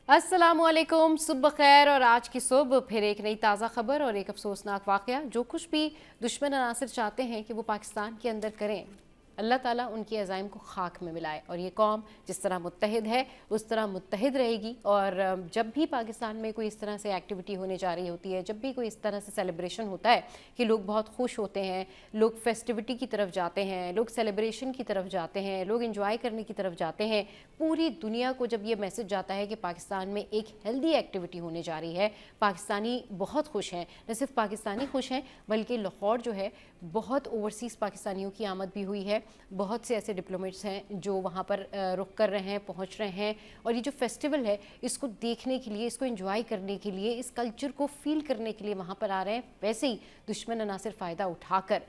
अस्सलामुअलैकुम, सुबह खैर। और आज की सुबह फिर एक नई ताज़ा खबर और एक अफसोसनाक वाक़या। जो कुछ भी दुश्मन अनासिर चाहते हैं कि वो पाकिस्तान के अंदर करें, अल्लाह ताला उनकी अज़ाइम को खाक में मिलाए। और ये कौम जिस तरह मुत्तहिद है उस तरह मुत्तहिद रहेगी। और जब भी पाकिस्तान में कोई इस तरह से एक्टिविटी होने जा रही होती है, जब भी कोई इस तरह से सेलिब्रेशन होता है कि लोग बहुत खुश होते हैं, लोग फेस्टिविटी की तरफ जाते हैं, लोग सेलिब्रेशन की तरफ जाते हैं, लोग इंजॉय करने की तरफ जाते हैं, पूरी दुनिया को जब ये मैसेज जाता है कि पाकिस्तान में एक हेल्दी एक्टिविटी होने जा रही है, पाकिस्तानी बहुत खुश हैं। न सिर्फ पाकिस्तानी खुश हैं बल्कि लाहौर जो है, बहुत ओवरसीज़ पाकिस्तानियों की आमद भी हुई है। बहुत से ऐसे डिप्लोमेट्स हैं जो वहाँ पर रुक कर रहे हैं, पहुँच रहे हैं। और ये जो फेस्टिवल है इसको देखने के लिए, इसको एंजॉय करने के लिए, इस कल्चर को फील करने के लिए वहाँ पर आ रहे हैं। वैसे ही दुश्मन अनासिर फ़ायदा उठाकर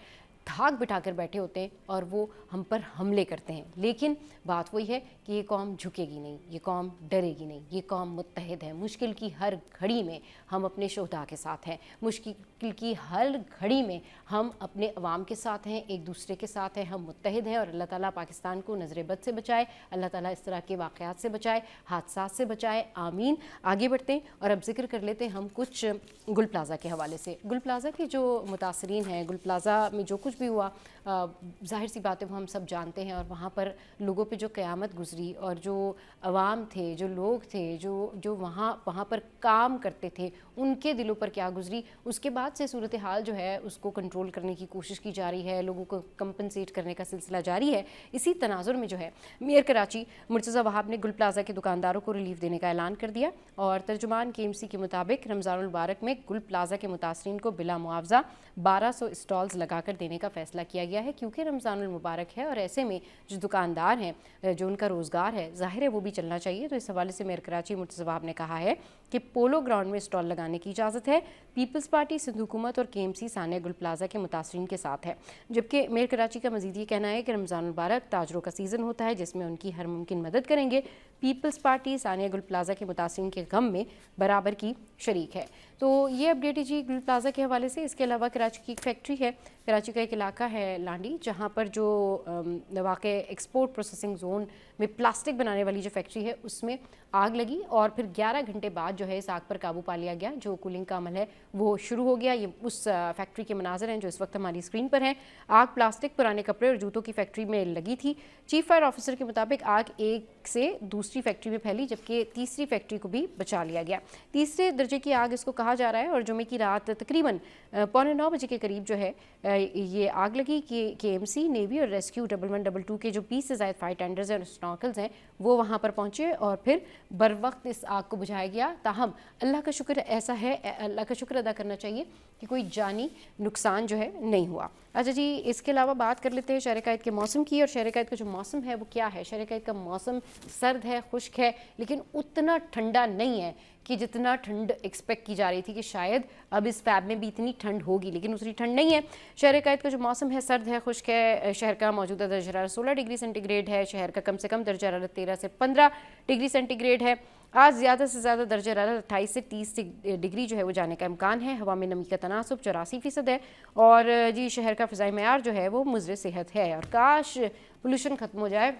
धाक बिठाकर बैठे होते हैं और वो हम पर हमले करते हैं। लेकिन बात वही है कि ये कौम झुकेगी नहीं, ये कौम डरेगी नहीं, ये कौम मुत्तहिद है। मुश्किल की हर घड़ी में हम अपने शोहदा के साथ हैं, मुश्किल की हर घड़ी में हम अपने अवाम के साथ हैं, एक दूसरे के साथ हैं, हम मुत्तहिद हैं। और अल्लाह ताला पाकिस्तान को नज़र बद से बचाए, अल्लाह ताला इस तरह के वाक़यात से बचाए, हादसात से बचाए, आमीन। आगे बढ़ते हैं और अब जिक्र कर लेते हैं हम कुछ गुल प्लाज़ा के हवाले से। गुल प्लाज़ा के जो मुतासरीन हैं, गुल प्लाज़ा में जो कुछ भी हुआ, जाहिर सी बात है वो हम सब जानते हैं। और वहाँ पर लोगों पे जो क़यामत गुजरी और जो अवाम थे, जो लोग थे, जो वहाँ पर काम करते थे, उनके दिलों पर क्या गुजरी, उसके बाद से सूरत हाल जो है उसको कंट्रोल करने की कोशिश की जा रही है, लोगों को कंपनसेट करने का सिलसिला जारी है। इसी तनाजुर में जो है मेयर कराची मुर्तज़ा वहाब ने गुल प्लाज़ा के दुकानदारों को रिलीफ देने का ऐलान कर दिया। और तर्जुमान KMC के मुताबिक रमज़ानुल मुबारक में गुल प्लाज़ा के मुतासरीन को बिला मुआवजा 1200 स्टॉल्स लगाकर देने का फैसला किया गया है, क्योंकि रमज़ानुल मुबारक है और ऐसे में जो दुकानदार हैं, जो उनका रोज़गार है, ज़ाहिर है वो भी चलना चाहिए। तो इस हवाले से मेयर कराची मुर्तज़ा वहाब ने कहा है कि पोलो ग्राउंड में स्टॉल लगाने की इजाज़त है। पीपल्स पार्टी, सिंध हुकूमत और KMC सानिया गुल प्लाज़ा के मुतासरीन के साथ है। जबकि मेयर कराची का मज़ीद ये कहना है कि रमज़ानुल मुबारक ताजरों का सीज़न होता है जिसमें उनकी हर मुमकिन मदद करेंगे। पीपल्स पार्टी सानिया गुल प्लाज़ा के मुतासरीन के गम में बराबर की शरीक है। तो ये अपडेट है जी गुल प्लाज़ा के हवाले से। इसके अलावा कराची की एक फैक्ट्री है, कराची का एक इलाका है लांडी, जहाँ पर जो वाक़ एक्सपोर्ट प्रोसेसिंग जोन में प्लास्टिक बनाने वाली जो फैक्ट्री है उसमें आग लगी और फिर 11 घंटे बाद जो है इस आग पर काबू पा लिया गया। जो कूलिंग का अमल है वो शुरू हो गया। ये उस फैक्ट्री के मनाज़र हैं जो इस वक्त हमारी स्क्रीन पर हैं। आग प्लास्टिक, पुराने कपड़े और जूतों की फैक्ट्री में लगी थी। चीफ फायर ऑफिसर के मुताबिक आग एक से दूसरी फैक्ट्री में फैली, जबकि तीसरी फैक्ट्री को भी बचा लिया गया। तीसरे दर्जे की आग इसको कहा जा रहा है। और जुमे की रात तकरीबन 8:45 के करीब जो है ये आग लगी कि KMC, नेवी और रेस्क्यू 1112 के जो 20 से ज़ायद फायर टेंडर्स हैं और स्नॉकल्स हैं वो वहाँ पर पहुँचे और फिर बर वक्त इस आग को बुझाया गया। ताहम अल्लाह का शुक्र ऐसा है, अल्लाह का शुक्र अदा करना चाहिए कि कोई जानी नुकसान जो है नहीं हुआ। अच्छा जी, इसके अलावा बात कर लेते हैं शहर कैद के मौसम की। और शहर कैद का जो मौसम है वो क्या है? शहर कैद का मौसम सर्द है, खुश्क है, लेकिन उतना ठंडा नहीं है कि जितना ठंड एक्सपेक्ट की जा रही थी कि शायद अब इस फैब में भी इतनी ठंड होगी, लेकिन उतनी ठंड नहीं है। शहर कैद का जो मौसम है सर्द है, खुश्क है। शहर का मौजूदा दर्जा हरारत 16 डिग्री सेंटीग्रेड है। शहर का कम से कम दर्जा हरारत 13 से 15 डिग्री सेंटीग्रेड है। आज ज़्यादा से ज़्यादा दर्जा हरारत 28 से 30 डिग्री जो है वो जाने का इम्कान है। हवा में नमी का तनासुब 84% है। और जी शहर का फ़िज़ाई मेयार जो है वो मुज़र सेहत है। और काश पोल्यूशन ख़त्म हो जाए,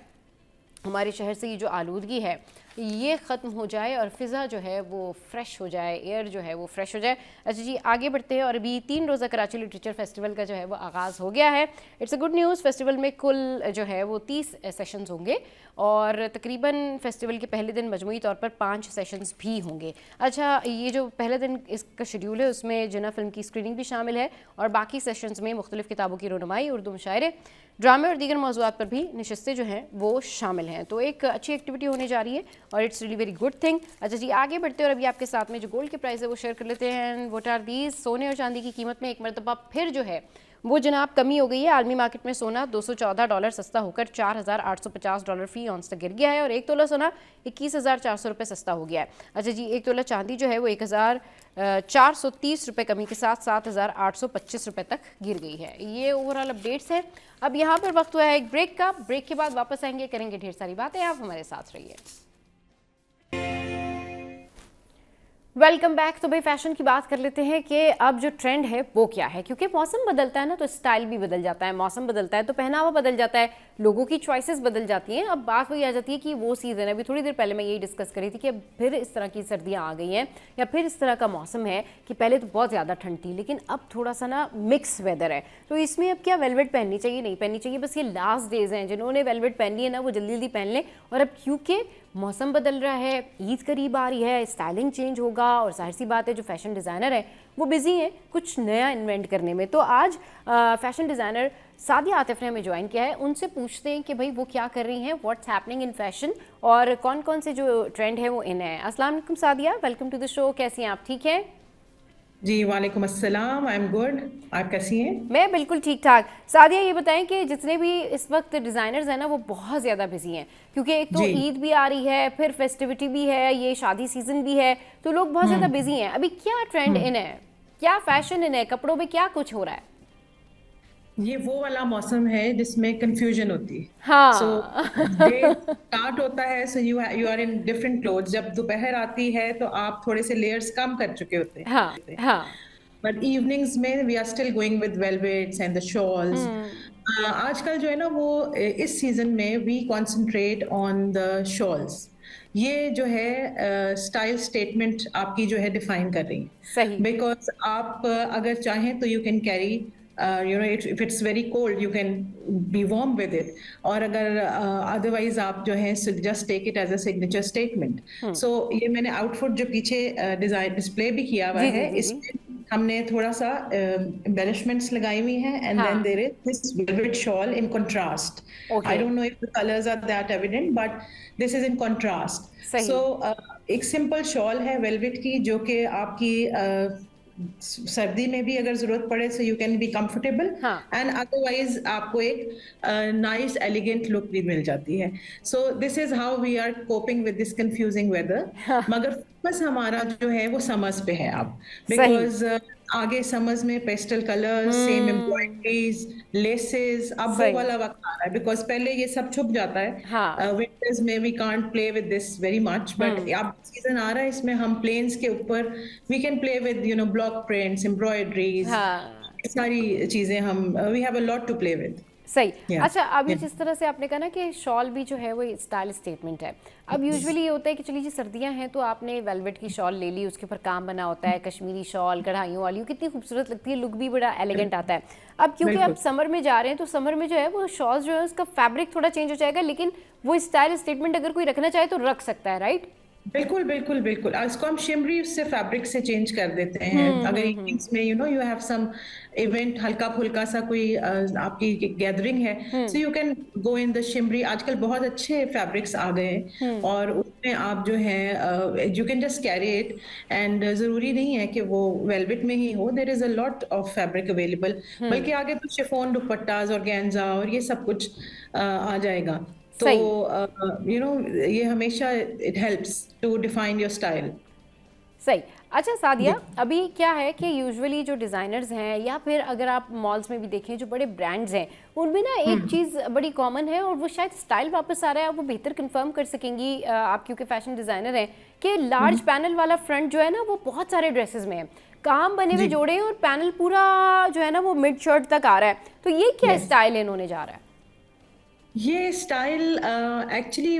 हमारे शहर से ये जो आलूदगी है ये ख़त्म हो जाए और फ़िज़ा जो है वो फ्रेश हो जाए, एयर जो है वो फ्रेश हो जाए। अच्छा जी, आगे बढ़ते हैं। और अभी 3 रोज़ा कराची लिटरेचर फेस्टिवल का जो है वो आगाज़ हो गया है। It's a good news. Festival में कुल जो है वो 30 सेशंस होंगे और तकरीबन फेस्टिवल के पहले दिन मजमूई तौर पर 5 सेशंस भी होंगे। अच्छा, ये जो पहले दिन इसका शेड्यूल है उसमें जिन्ना फिल्म की स्क्रीनिंग भी शामिल है और बाकी सेशंस में मुख्तलिफ़ किताबों की रोनुमाई, उर्दू मुशायरे, ड्रामे और दीगर मौज़ूआत पर भी नशस्तें जो हैं वो शामिल हैं। तो एक अच्छी एक्टिविटी होने जा रही है और it's really very good thing. अच्छा जी, आगे बढ़ते हैं और अभी आपके साथ में जो गोल्ड के प्राइस है वो शेयर कर लेते हैं। What are these? सोने और चांदी की कीमत में एक मरतबा फिर जो है वो जनाब कमी हो गई है। आलमी मार्केट में सोना $214 सस्ता होकर $4,850 फ़ी औंस तक गिर गया है और एक तोला सोना 21,400 रुपये सस्ता हो गया है। अच्छा जी, एक तोला चांदी जो है वो 1,430 रुपये कमी के साथ 7,825 रुपये तक गिर गई है। ये ओवरऑल अपडेट्स हैं। अब यहाँ पर वक्त हुआ है एक ब्रेक का। ब्रेक के बाद वापस आएंगे, करेंगे ढेर सारी बातें। आप हमारे साथ रहिए। Welcome back. तो भाई फैशन की बात कर लेते हैं कि अब जो ट्रेंड है वो क्या है, क्योंकि मौसम बदलता है ना तो स्टाइल भी बदल जाता है, मौसम बदलता है तो पहनावा बदल जाता है, लोगों की चॉइसेस बदल जाती हैं। अब बात वही आ जाती है कि वो सीज़न है, अभी थोड़ी देर पहले मैं यही डिस्कस करी थी कि अब फिर इस तरह की सर्दियाँ आ गई हैं या फिर इस तरह का मौसम है कि पहले तो बहुत ज़्यादा ठंड थी लेकिन अब थोड़ा सा ना मिक्स वेदर है। तो इसमें अब क्या वेलवेट पहननी चाहिए, नहीं पहननी चाहिए, बस ये लास्ट डेज हैं, जिन्होंने वेलवेट पहननी है ना वो जल्दी जल्दी पहन लें। और अब क्योंकि मौसम बदल रहा है, ईद करीब आ रही है, स्टाइलिंग चेंज होगा और जाहिर सी बात है जो फैशन डिज़ाइनर है वो बिजी हैं कुछ नया इन्वेंट करने में। तो आज फैशन डिज़ाइनर सादिया आतिफ ने हमें ज्वाइन किया है, उनसे पूछते हैं कि भाई वो क्या कर रही हैं, व्हाट्स हैपनिंग इन फैशन और कौन कौन से जो ट्रेंड है वो इन है। अस्सलाम वालेकुम Sadia, welcome to the show. कैसी हैं आप, ठीक हैं? जी वालेकुम अस्सलाम, आई एम गुड। आप कैसी हैं? मैं बिल्कुल ठीक ठाक। सादिया ये बताएं कि जितने भी इस वक्त डिज़ाइनर्स हैं ना वो बहुत ज़्यादा बिजी हैं, क्योंकि एक तो जी। ईद भी आ रही है, फिर फेस्टिविटी भी है, ये शादी सीजन भी है, तो लोग बहुत ज़्यादा हम्म बिजी हैं। अभी क्या ट्रेंड इन है, क्या फैशन इन है, कपड़ों में क्या कुछ हो रहा है? ये वो वाला मौसम है जिसमें कंफ्यूजन होती है। सो हाँ डे स्टार्ट होता है, so you are in different clothes. जब दोपहर आती है तो आप थोड़े से लेयर्स कम कर चुके होते हाँ हैं, हाँ। बट इवनिंग्स में we are still going with velvets and the shawls. Hmm. आजकल जो है ना वो इस सीजन में we concentrate on the shawls. ये जो है स्टाइल स्टेटमेंट आपकी जो है डिफाइन कर रही है, सही। बिकॉज आप अगर चाहें तो you can carry, you know, if it's very cold you can be warm with it, और अगर अदरवाइज आप जो है just take it as a signature statement. Hmm. So ये मैंने आउटफिट जो पीछे डिजाइन डिस्प्ले भी किया हुआ जी जी है, जी जी। इसमें हमने थोड़ा सा embellishments लगाई हुई हैं, एंड देन हाँ। There is this velvet shawl in contrast. I okay. don't know if the colors are that evident, but this is in contrast. सही। So एक सिंपल शॉल है वेलवेट की, जो कि आपकी सर्दी में भी अगर जरूरत पड़े so you can be comfortable, हाँ। एंड अदरवाइज आपको एक नाइस एलिगेंट लुक भी मिल जाती है। So this is how we are coping with this confusing weather. मगर फोकस हमारा जो है वो समर्स पे है अब, सही। बिकॉज आगे समर्स में पेस्टल कलर्स, सेम हम्म। एम्ब्रॉयडरीज, लेसेस, अब वो सही। वाला वक्त आ रहा है, बिकॉज पहले ये सब छुप जाता हाँ। है। विंटर्स में we can't play with this very much, but hmm. अब सीजन आ रहा है, इसमें हम प्लेन्स के ऊपर we can play with, you know, block prints, embroideries, हाँ। सारी चीजें हम, we have a lot to play with. सही। या अच्छा, अभी या जिस तरह से आपने कहा ना कि शॉल भी जो है वो स्टाइल स्टेटमेंट है, अब यूजुअली ये होता है कि चलिए जी सर्दियां हैं तो आपने वेलवेट की शॉल ले ली, उसके ऊपर काम बना होता है, कश्मीरी शॉल कढ़ाइयों वाली, वो कितनी खूबसूरत लगती है, लुक भी बड़ा एलिगेंट आता है। अब क्योंकि अब बिल्कुल समर में जा रहे हैं तो समर में जो है वो शॉल्स जो है उसका फैब्रिक थोड़ा चेंज हो जाएगा, लेकिन वो स्टाइल स्टेटमेंट अगर कोई रखना चाहे तो रख सकता है, राइट? बिल्कुल बिल्कुल बिल्कुल। इसको हम शिमरी उससे फैब्रिक से चेंज कर देते हैं, अगर हम्म। इवनिंग्स में you know you have some event, हल्का फुल्का सा कोई आपकी गैदरिंग है, so hmm. You can go in the shimmery. आजकल बहुत अच्छे फैब्रिक्स आ गए हैं, हम्म। और उसमें आप जो है you can just carry it, and ज़रूरी नहीं है कि वो वेलवेट में ही हो, there is a lot of fabric available. Hmm. बल्कि आगे तो शिफॉन दुपट्टाज और गेंजा और ये सब कुछ आ जाएगा। तो सही। यू नो ये हमेशा it helps to define your style. सही। अच्छा जी। सादिया, अभी क्या है कि यूजुअली जो डिज़ाइनर्स हैं या फिर अगर आप मॉल्स में भी देखें जो बड़े ब्रांड्स हैं उनमें ना एक हम्म चीज़ बड़ी कॉमन है और वो शायद स्टाइल वापस आ रहा है, आप वो बेहतर कंफर्म कर सकेंगी आप क्योंकि फैशन डिज़ाइनर हैं, कि लार्ज हम्म। पैनल वाला फ्रंट जो है ना वो बहुत सारे ड्रेसेस में है, काम बने हुए जी। जोड़े हैं और पैनल पूरा जो है ना वो मिड शर्ट तक आ रहा है, तो ये क्या यस, स्टाइल इन्होंने जा रहा है? ये स्टाइल एक्चुअली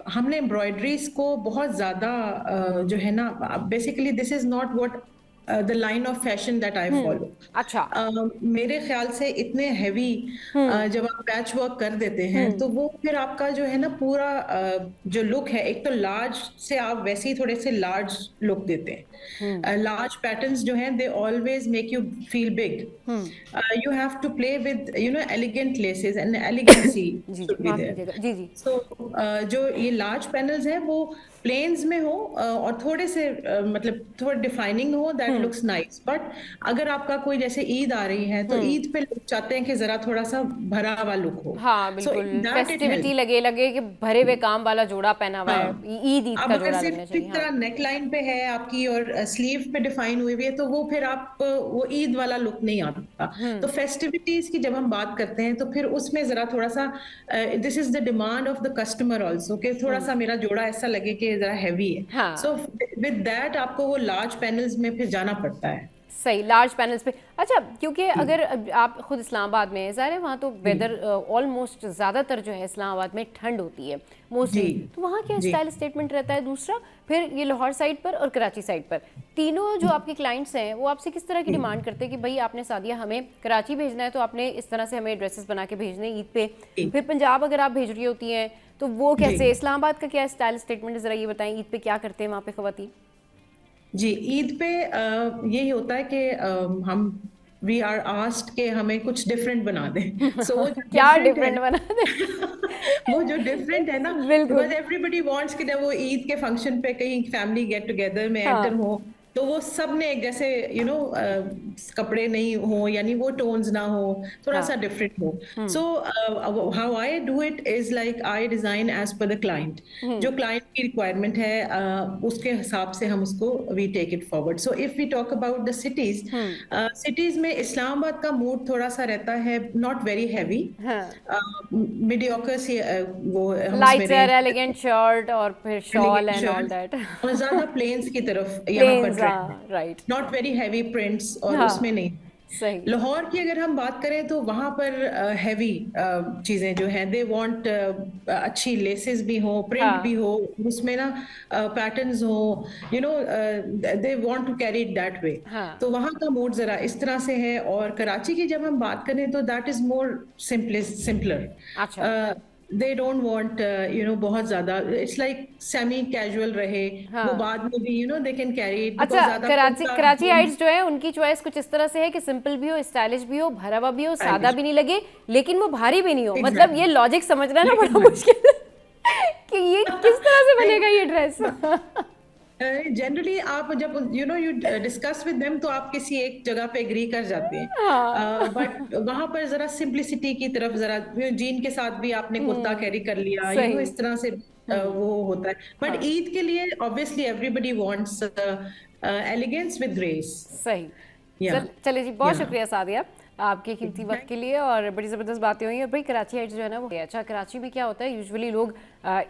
हमने एम्ब्रॉयडरीज को बहुत ज्यादा जो है ना, basically this is not what the line of fashion that I follow. अच्छा। मेरे ख्याल से इतने हैवी हम्म। जब आप पैच वर्क कर देते हैं हम्म। तो वो फिर आपका जो है ना पूरा जो लुक है, एक तो लार्ज से आप वैसे ही थोड़े से लार्ज लुक देते हम्म। हैं। लार्ज पैटर्न्स जो हैं they always make you feel big. Hmm. You have to play with, you know, elegant laces and elegancy जी जी should be माफ़ there. कीजिएगा, जी जी। So जो ये लार्ज पैनल्स हैं वो प्लेन्स में हो, और थोड़े से मतलब थोड़ा डिफाइनिंग हो, that hmm. Looks nice. But अगर आपका कोई जैसे ईद आ रही है तो हम्म। ईद पे लोग चाहते हैं कि जरा थोड़ा सा भरा हुआ लुक हो, हाँ सो बिल्कुल, in that it festivity help. लगे लगे कि भरे हुए काम वाला जोड़ा पहना हुआ है, हाँ, ईद ईद अब का अगर जोड़ा सिर्फ लगना चाहिए। इस हाँ। तरह नेक लाइन पे है आपकी और स्लीव पे डिफाइन हुई हुई है, तो वो फिर आप वो ईद वाला लुक नहीं आता। तो हम्म। फेस्टिविटीज की जब हम बात करते हैं तो फिर उसमें जरा थोड़ा सा this is the demand of the customer also, कि थोड़ा हम्म। सा मेरा जोड़ा ऐसा लगे कि कि जरा हैवी है, हाँ। सो विद दैट आपको वो लार्ज पैनल्स में फिर जाना पड़ता है। सही, लार्ज पैनल्स पे। अच्छा, क्योंकि अगर आप खुद इस्लामाबाद में हैं, ज़ाहिर है वहाँ तो वेदर ऑलमोस्ट ज़्यादातर जो है इस्लामाबाद में ठंड होती है मोस्टली, तो वहाँ क्या जी। स्टाइल स्टेटमेंट रहता है? दूसरा फिर ये लाहौर साइड पर और कराची साइड पर, तीनों जो आपके क्लाइंट्स हैं वो आपसे किस तरह की डिमांड करते हैं कि भाई आपने सादिया हमें कराची भेजना है तो आपने इस तरह से हमें ड्रेसेस बना के भेजने ईद पे, फिर पंजाब अगर आप भेज रही होती हैं तो वो कैसे, इस्लामाबाद का क्या स्टाइल स्टेटमेंट है, ज़रा ये बताएं, ईद पे क्या करते हैं वहाँ पे ख़वातीन? जी, ईद पे यही होता है कि हम वी आर आस्क्ड के हमें कुछ डिफरेंट बना दें। सो वो जो क्या डिफरेंट है डिफरेंट बना दे? वो जो डिफरेंट है ना, बिल्कुल। बिकॉज एवरीबडी वांट्स कि जब वो ईद के फंक्शन पे कहीं फैमिली गेट टुगेदर में हाँ। एंटर हो तो वो सब ने एक जैसे कपड़े नहीं हो, यानी वो टोन्स ना हो, थोड़ा सा हाँ। डिफरेंट हो। So how I do it is like I design as per the client, जो क्लाइंट की रिक्वायरमेंट है उसके हिसाब से हम उसको we take it forward. So if we talk about the cities, cities में इस्लामाबाद का मूड थोड़ा सा रहता है नॉट वेरी हैवी, हाँ। मीडियोकर सी वो हम उसमें लाइटर एलिगेंट शर्ट और फिर शॉल एंड ऑल दैट। और ज्यादा प्लेन्स की तरफ यहाँ पर प्लेन्स, ट्रेंड है, हाँ, right. Not very heavy prints और हाँ, उसमें नहीं। सही। लाहौर की अगर हम बात करें तो वहां पर हैवी चीजें जो हैं, दे वांट अच्छी लेसेस भी हो, प्रिंट हाँ। भी हो, उसमें ना पैटर्न्स हो, you know they want to carry it that way. हाँ। तो वहां का मूड जरा इस तरह से है। और कराची की जब हम बात करें तो दैट इज मोर सिंपलर। अच्छा। दे डोंट वांट बहुत ज्यादा, इट्स लाइक सेमी कैजुअल रहे, हाँ। वो बाद में भी दे कैन कैरी इट, अच्छा, कराची आइट्स जो है उनकी चॉइस कुछ इस तरह से है कि सिंपल भी हो, स्टाइलिश भी हो, भरा हुआ भी हो, सादा भी नहीं लगे लेकिन वो भारी भी नहीं हो। मतलब ये लॉजिक समझना ना बड़ा मुश्किल है कि ये किस तरह से बनेगा ये ड्रेस। जनरली आप जब यू डिस्कस विद देम तो आप किसी एक जगह पे एग्री कर जाते हैं, हाँ। बट वहां पर जरा सिंपलिसिटी की तरफ, जरा जीन के साथ भी आपने कुर्ता कैरी कर लिया, सही। इस तरह से वो होता है। बट हाँ। ईद के लिए obviously everybody wants elegance with grace. सही। या चलिए जी, बहुत या शुक्रिया सादिया आपके कीमती वक्त के लिए, और बड़ी ज़बरदस्त बातें हुई। और भाई कराची हाइट्स जो है ना वो अच्छा, कराची में क्या होता है यूजुअली लोग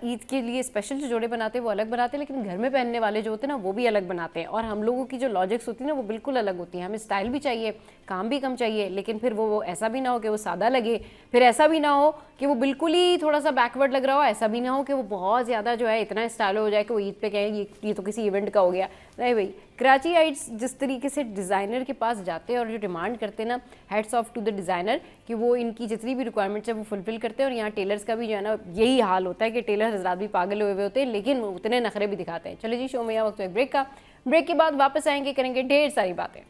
ईद के लिए स्पेशल जो जोड़े बनाते हैं वो अलग बनाते हैं, लेकिन घर में पहनने वाले जो होते हैं ना वो भी अलग बनाते हैं। और हम लोगों की जो लॉजिक्स होती है ना वो बिल्कुल अलग होती हैं। हमें स्टाइल भी चाहिए, काम भी कम चाहिए, लेकिन फिर वो ऐसा भी ना हो कि वो सादा लगे, फिर ऐसा भी ना हो कि वो बिल्कुल ही थोड़ा सा बैकवर्ड लग रहा हो, ऐसा भी ना हो कि वो बहुत ज़्यादा जो है इतना स्टाइल हो जाए कि वो ईद पे कहें ये तो किसी इवेंट का हो गया। नहीं भाई, कराची हाइट्स जिस तरीके से डिज़ाइनर के पास जाते हैं और जो डिमांड करते हैं ना, hats off to the designer कि वो इनकी जितनी भी रिक्वायरमेंट्स है वो फुलफिल करते हैं। और यहाँ टेलर्स का भी जो है ना यही हाल होता है कि टेलर हजरात भी पागल हुए होते हैं, लेकिन उतने नखरे भी दिखाते हैं। चलिए जी, शो में यहाँ वक्त है ब्रेक का, ब्रेक के बाद वापस आएंगे, करेंगे ढेर सारी बातें।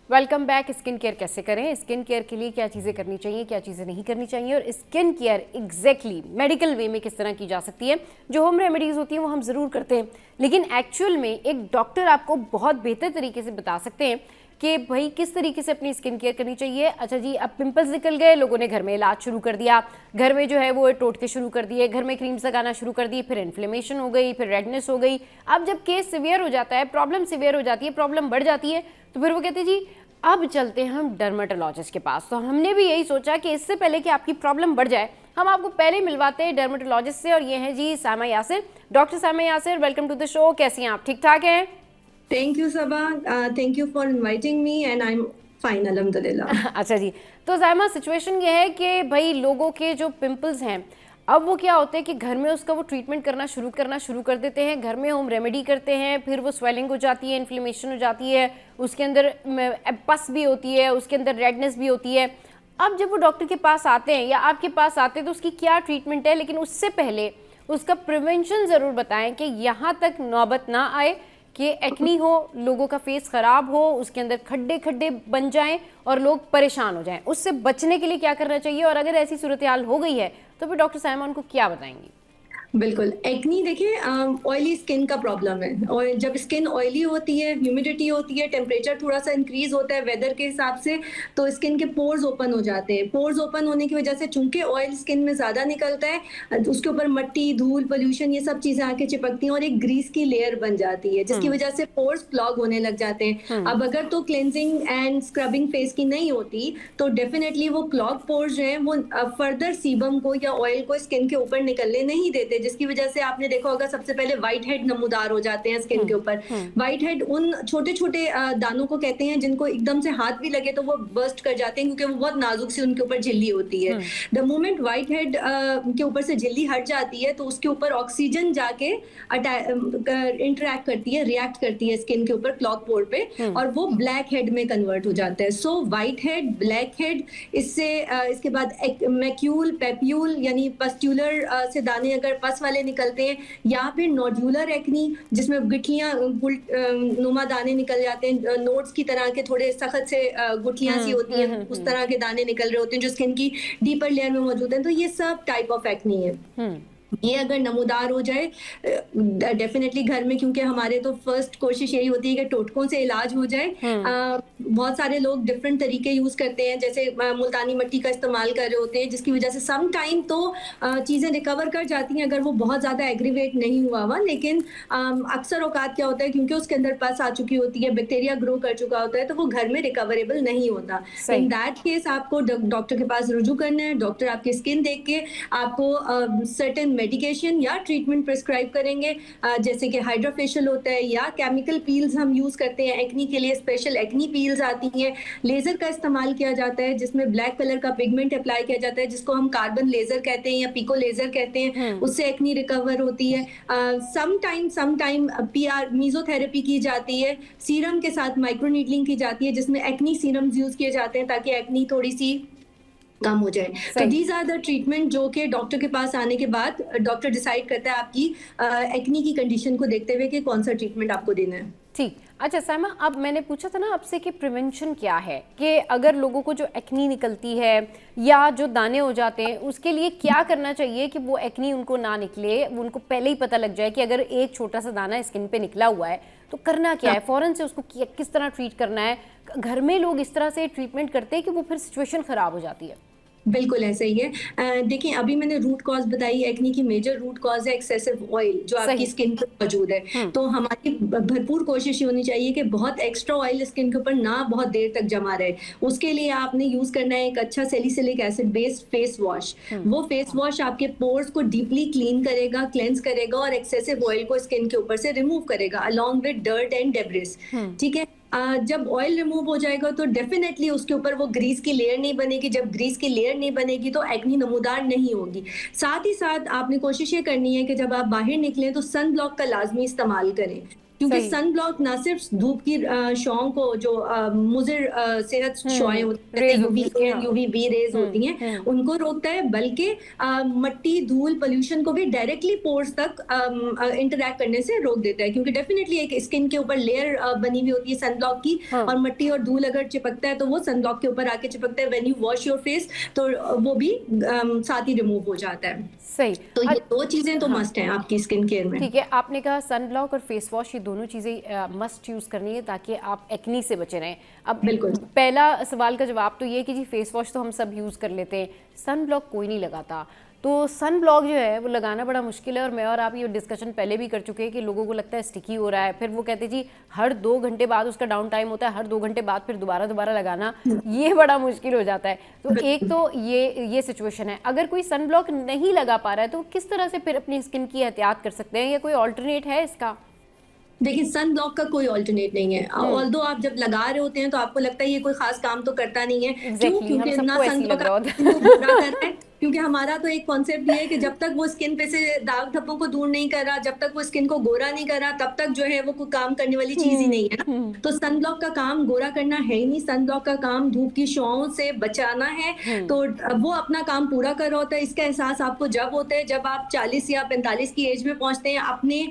Welcome back. स्किन केयर कैसे करें, स्किन केयर के लिए क्या चीज़ें करनी चाहिए, क्या चीज़ें नहीं करनी चाहिए, और स्किन केयर एग्जैक्टली मेडिकल वे में किस तरह की जा सकती है। जो होम रेमेडीज़ होती हैं वो हम ज़रूर करते हैं, लेकिन एक्चुअल में एक डॉक्टर आपको बहुत बेहतर तरीके से बता सकते हैं कि भाई किस तरीके से अपनी स्किन केयर करनी चाहिए। अच्छा जी, अब पिंपल्स निकल गए, लोगों ने घर में इलाज शुरू कर दिया, घर में जो है वो टोटके शुरू कर दिए, घर में क्रीम्स लगाना शुरू कर दिए, फिर इन्फ्लेमेशन हो गई, फिर रेडनेस हो गई। अब जब केस सिवियर हो जाता है, प्रॉब्लम सिवियर हो जाती है, प्रॉब्लम बढ़ जाती है, तो फिर वो कहते हैं जी अब चलते हैं हम डर्मेटोलॉजिस्ट के पास। तो हमने भी यही सोचा कि इससे पहले कि आपकी प्रॉब्लम बढ़ जाए, हम आपको पहले मिलवाते हैं डर्मेटोलॉजिस्ट से, और ये हैं जी सामा Yasir. Doctor Sama Yasir, welcome to the show. कैसी हैं आप, ठीक ठाक हैं? Thank you, Sabah. Thank you for inviting me, and I'm fine, alhamdulillah. अच्छा जी, तो सामा सिचुएशन ये है कि भाई लोगों के जो पिंपल्स हैं, अब वो क्या होते हैं कि घर में उसका वो ट्रीटमेंट करना शुरू कर देते हैं, घर में होम रेमेडी करते हैं, फिर वो स्वेलिंग हो जाती है, इन्फ्लेमेशन हो जाती है, उसके अंदर पस भी होती है, उसके अंदर रेडनेस भी होती है। अब जब वो डॉक्टर के पास आते हैं या आपके पास आते हैं तो उसकी क्या ट्रीटमेंट है, लेकिन उससे पहले उसका प्रिवेंशन ज़रूर बताएं कि यहाँ तक नौबत ना आए कि एक्नी हो, लोगों का फेस ख़राब हो, उसके अंदर खड्डे खड्डे बन जाएं और लोग परेशान हो जाएं। उससे बचने के लिए क्या करना चाहिए, और अगर ऐसी सूरत हाल हो गई है तो फिर डॉक्टर साइमा उनको क्या बताएंगी? बिल्कुल। एक्नी देखिए ऑयली स्किन का प्रॉब्लम है, और जब स्किन ऑयली होती है, ह्यूमिडिटी होती है, टेम्परेचर थोड़ा-सा इंक्रीज़ होता है वेदर के हिसाब से, तो स्किन के पोर्स ओपन हो जाते हैं। पोर्स ओपन होने की वजह से चूँकि ऑयल स्किन में ज़्यादा निकलता है, उसके ऊपर मट्टी, धूल, पॉल्यूशन ये सब चीज़ें आके चिपकती हैं और एक ग्रीस की लेयर बन जाती है, जिसकी वजह से पोर्स क्लॉग होने लग जाते हैं। अब अगर तो क्लेंजिंग एंड स्क्रबिंग फेस की नहीं होती, तो डेफिनिटली वो क्लॉग पोर्स जो हैं वो फर्दर सीबम को या ऑयल को स्किन के ऊपर निकलने नहीं देते, जिसकी वजह से आपने देखा होगा सबसे पहले व्हाइट हेड नमूदार हो जाते हैं स्किन के ऊपर। व्हाइट हेड उन छोटे-छोटे दानों को कहते हैं जिनको एकदम से हाथ भी लगे तो वो बर्स्ट कर जाते हैं, क्योंकि वो बहुत नाजुक सी उनके ऊपर झिल्ली होती है। द मोमेंट व्हाइट हेड के ऊपर से झिल्ली हट जाती है, तो उसके ऊपर ऑक्सीजन जाके इंटरैक्ट करती है, रिएक्ट करती है स्किन के ऊपर क्लॉग पोर पे, और वो ब्लैक हेड में कन्वर्ट हो जाता है। सो व्हाइट हेड, ब्लैक हेड, इससे इसके बाद मैक्यूल, पेप्यूल यानी पस्ट्यूलर से दाने अगर पस वाले निकलते हैं, या फिर नोडुलर एक्नी जिसमें गुठलियां नुमा दाने निकल जाते हैं, नोट्स की तरह के थोड़े सख्त से गुठलियां सी होती हैं, उस तरह के दाने निकल रहे होते हैं जो स्किन की डीपर लेयर में मौजूद हैं। तो ये सब टाइप ऑफ एक्नी है। ये अगर नमूदार हो जाए डेफिनेटली घर में, क्योंकि हमारे तो फर्स्ट कोशिश यही होती है कि टोटकों से इलाज हो जाए। बहुत सारे लोग डिफरेंट तरीके यूज करते हैं, जैसे मुल्तानी मिट्टी का इस्तेमाल कर रहे होते हैं, जिसकी वजह से सम टाइम तो चीज़ें रिकवर कर जाती हैं अगर वो बहुत ज़्यादा एग्रीवेट नहीं हुआ हुआ। लेकिन अक्सर औकात क्या होता है, क्योंकि उसके अंदर पस आ चुकी होती है, बैक्टीरिया ग्रो कर चुका होता है, तो वो घर में रिकवरेबल नहीं होता। इन दैट केस आपको डॉक्टर के पास रुजू करना है। डॉक्टर आपकी स्किन देख के आपको सर्टेन मेडिकेशन या ट्रीटमेंट प्रिस्क्राइब करेंगे, जैसे कि हाइड्रोफेशियल होता है, या केमिकल पील्स हम यूज करते हैं एक्नी के लिए, स्पेशल एक्नी पील्स आती हैं। लेजर का इस्तेमाल किया जाता है, जिसमें ब्लैक कलर का पिगमेंट अप्लाई किया जाता है, जिसको हम कार्बन लेजर कहते हैं या पिको लेजर कहते हैं। उससे एक्नी रिकवर होती है। सम टाइम पीआर मीजोथेरेपी की जाती है, सीरम के साथ माइक्रोनीडलिंग की जाती है, जिसमें एक्नी सीरम्स यूज किए जाते हैं ताकि एक्नी थोड़ी सी कम हो जाए। तो दीज आर द ट्रीटमेंट जो कि डॉक्टर के पास आने के बाद डॉक्टर डिसाइड करता है आपकी एक्नी की कंडीशन को देखते हुए कि कौन सा ट्रीटमेंट आपको देना है। ठीक। अच्छा साइमा, अब मैंने पूछा था ना आपसे कि प्रिवेंशन क्या है, कि अगर लोगों को जो एक्नी निकलती है या जो दाने हो जाते हैं उसके लिए क्या करना चाहिए कि वो एक्नी उनको ना निकले, उनको पहले ही पता लग जाए कि अगर एक छोटा सा दाना स्किन पे निकला हुआ है तो करना क्या है, फ़ौरन से उसको किस तरह ट्रीट करना है। घर में लोग इस तरह से ट्रीटमेंट करते हैं कि वो फिर सिचुएशन ख़राब हो जाती है। बिल्कुल ऐसा ही है। देखिए अभी मैंने रूट कॉज बताई, एक्नी की मेजर रूट कॉज है एक्सेसिव ऑयल जो आपकी स्किन पर मौजूद है। तो हमारी भरपूर कोशिश ये होनी चाहिए कि बहुत एक्स्ट्रा ऑयल स्किन के ऊपर ना बहुत देर तक जमा रहे। उसके लिए आपने यूज करना है एक अच्छा salicylic acid based face wash. वो फेस वॉश आपके पोर्स को डीपली क्लीन करेगा, क्लेंस करेगा और एक्सेसिव ऑयल को स्किन के ऊपर से रिमूव करेगा along with dirt and debris. ठीक है, जब ऑयल रिमूव हो जाएगा तो डेफिनेटली उसके ऊपर वो ग्रीस की लेयर नहीं बनेगी। जब ग्रीस की लेयर नहीं बनेगी तो एक्नी नमूदार नहीं होगी। साथ ही साथ आपने कोशिश ये करनी है कि जब आप बाहर निकलें तो सन ब्लॉक का लाजमी इस्तेमाल करें, क्योंकि सन ब्लॉक ना सिर्फ धूप की शॉ को जो मुज़िर सेहत शॉएं होती हैं, यूवी रेज होती हैं, उनको रोकता है, बल्कि मट्टी, धूल, पोल्यूशन को भी डायरेक्टली पोर्स तक इंटरैक्ट करने से रोक देता है। क्योंकि डेफिनेटली एक स्किन के ऊपर लेयर बनी हुई होती है सन ब्लॉक की, और मट्टी और धूल अगर चिपकता है तो वो सन ब्लॉक के ऊपर आके चिपकता है। When you wash your face तो वो भी साथ ही रिमूव हो जाता है। सही। तो ये दो चीजें तो मस्ट हैं आपकी स्किन केयर में। ठीक है, आपने कहा सन ब्लॉक और फेस वॉश, ये दोनों चीज़ें मस्ट यूज़ करनी है ताकि आप एक्नी से बचे रहें। अब बिल्कुल, पहला सवाल का जवाब तो ये है कि जी फेस वॉश तो हम सब यूज़ कर लेते हैं, सन ब्लॉक कोई नहीं लगाता। तो सन ब्लॉक जो है वो लगाना बड़ा मुश्किल है, और मैं और आप ये डिस्कशन पहले भी कर चुके हैं कि लोगों को लगता है स्टिकी हो रहा है, फिर वो कहते हैं जी हर 2 घंटे बाद उसका डाउन टाइम होता है, हर 2 घंटे बाद फिर दोबारा लगाना, ये बड़ा मुश्किल हो जाता है। तो एक तो ये सिचुएशन है। अगर कोई सन ब्लॉक नहीं लगा पा रहा है तो किस तरह से फिर अपनी स्किन की एहतियात कर सकते हैं, या कोई ऑल्टरनेट है इसका? देखिए सन ब्लॉक का कोई ऑल्टरनेट नहीं है। ऑल्दो आप जब लगा रहे होते हैं तो आपको लगता है ये कोई खास काम तो करता नहीं है। क्यों? क्योंकि ना सन ब्लॉक बुरा कर रहा है, क्योंकि हमारा तो एक कॉन्सेप्ट ये है कि जब तक वो स्किन पे से दाग धब्बों को दूर नहीं कर रहा, जब तक वो स्किन को गोरा नहीं कर रहा, तब तक जो है वो कोई काम करने वाली चीज ही नहीं है ना। तो सन ब्लॉक का काम गोरा करना है ही नहीं, सन ब्लॉक का काम धूप की शॉओं से बचाना है। तो वो अपना काम पूरा कर रहा होता है। इसका एहसास आपको जब होता है जब आप 40 या 45 की एज में पहुंचते हैं, अपने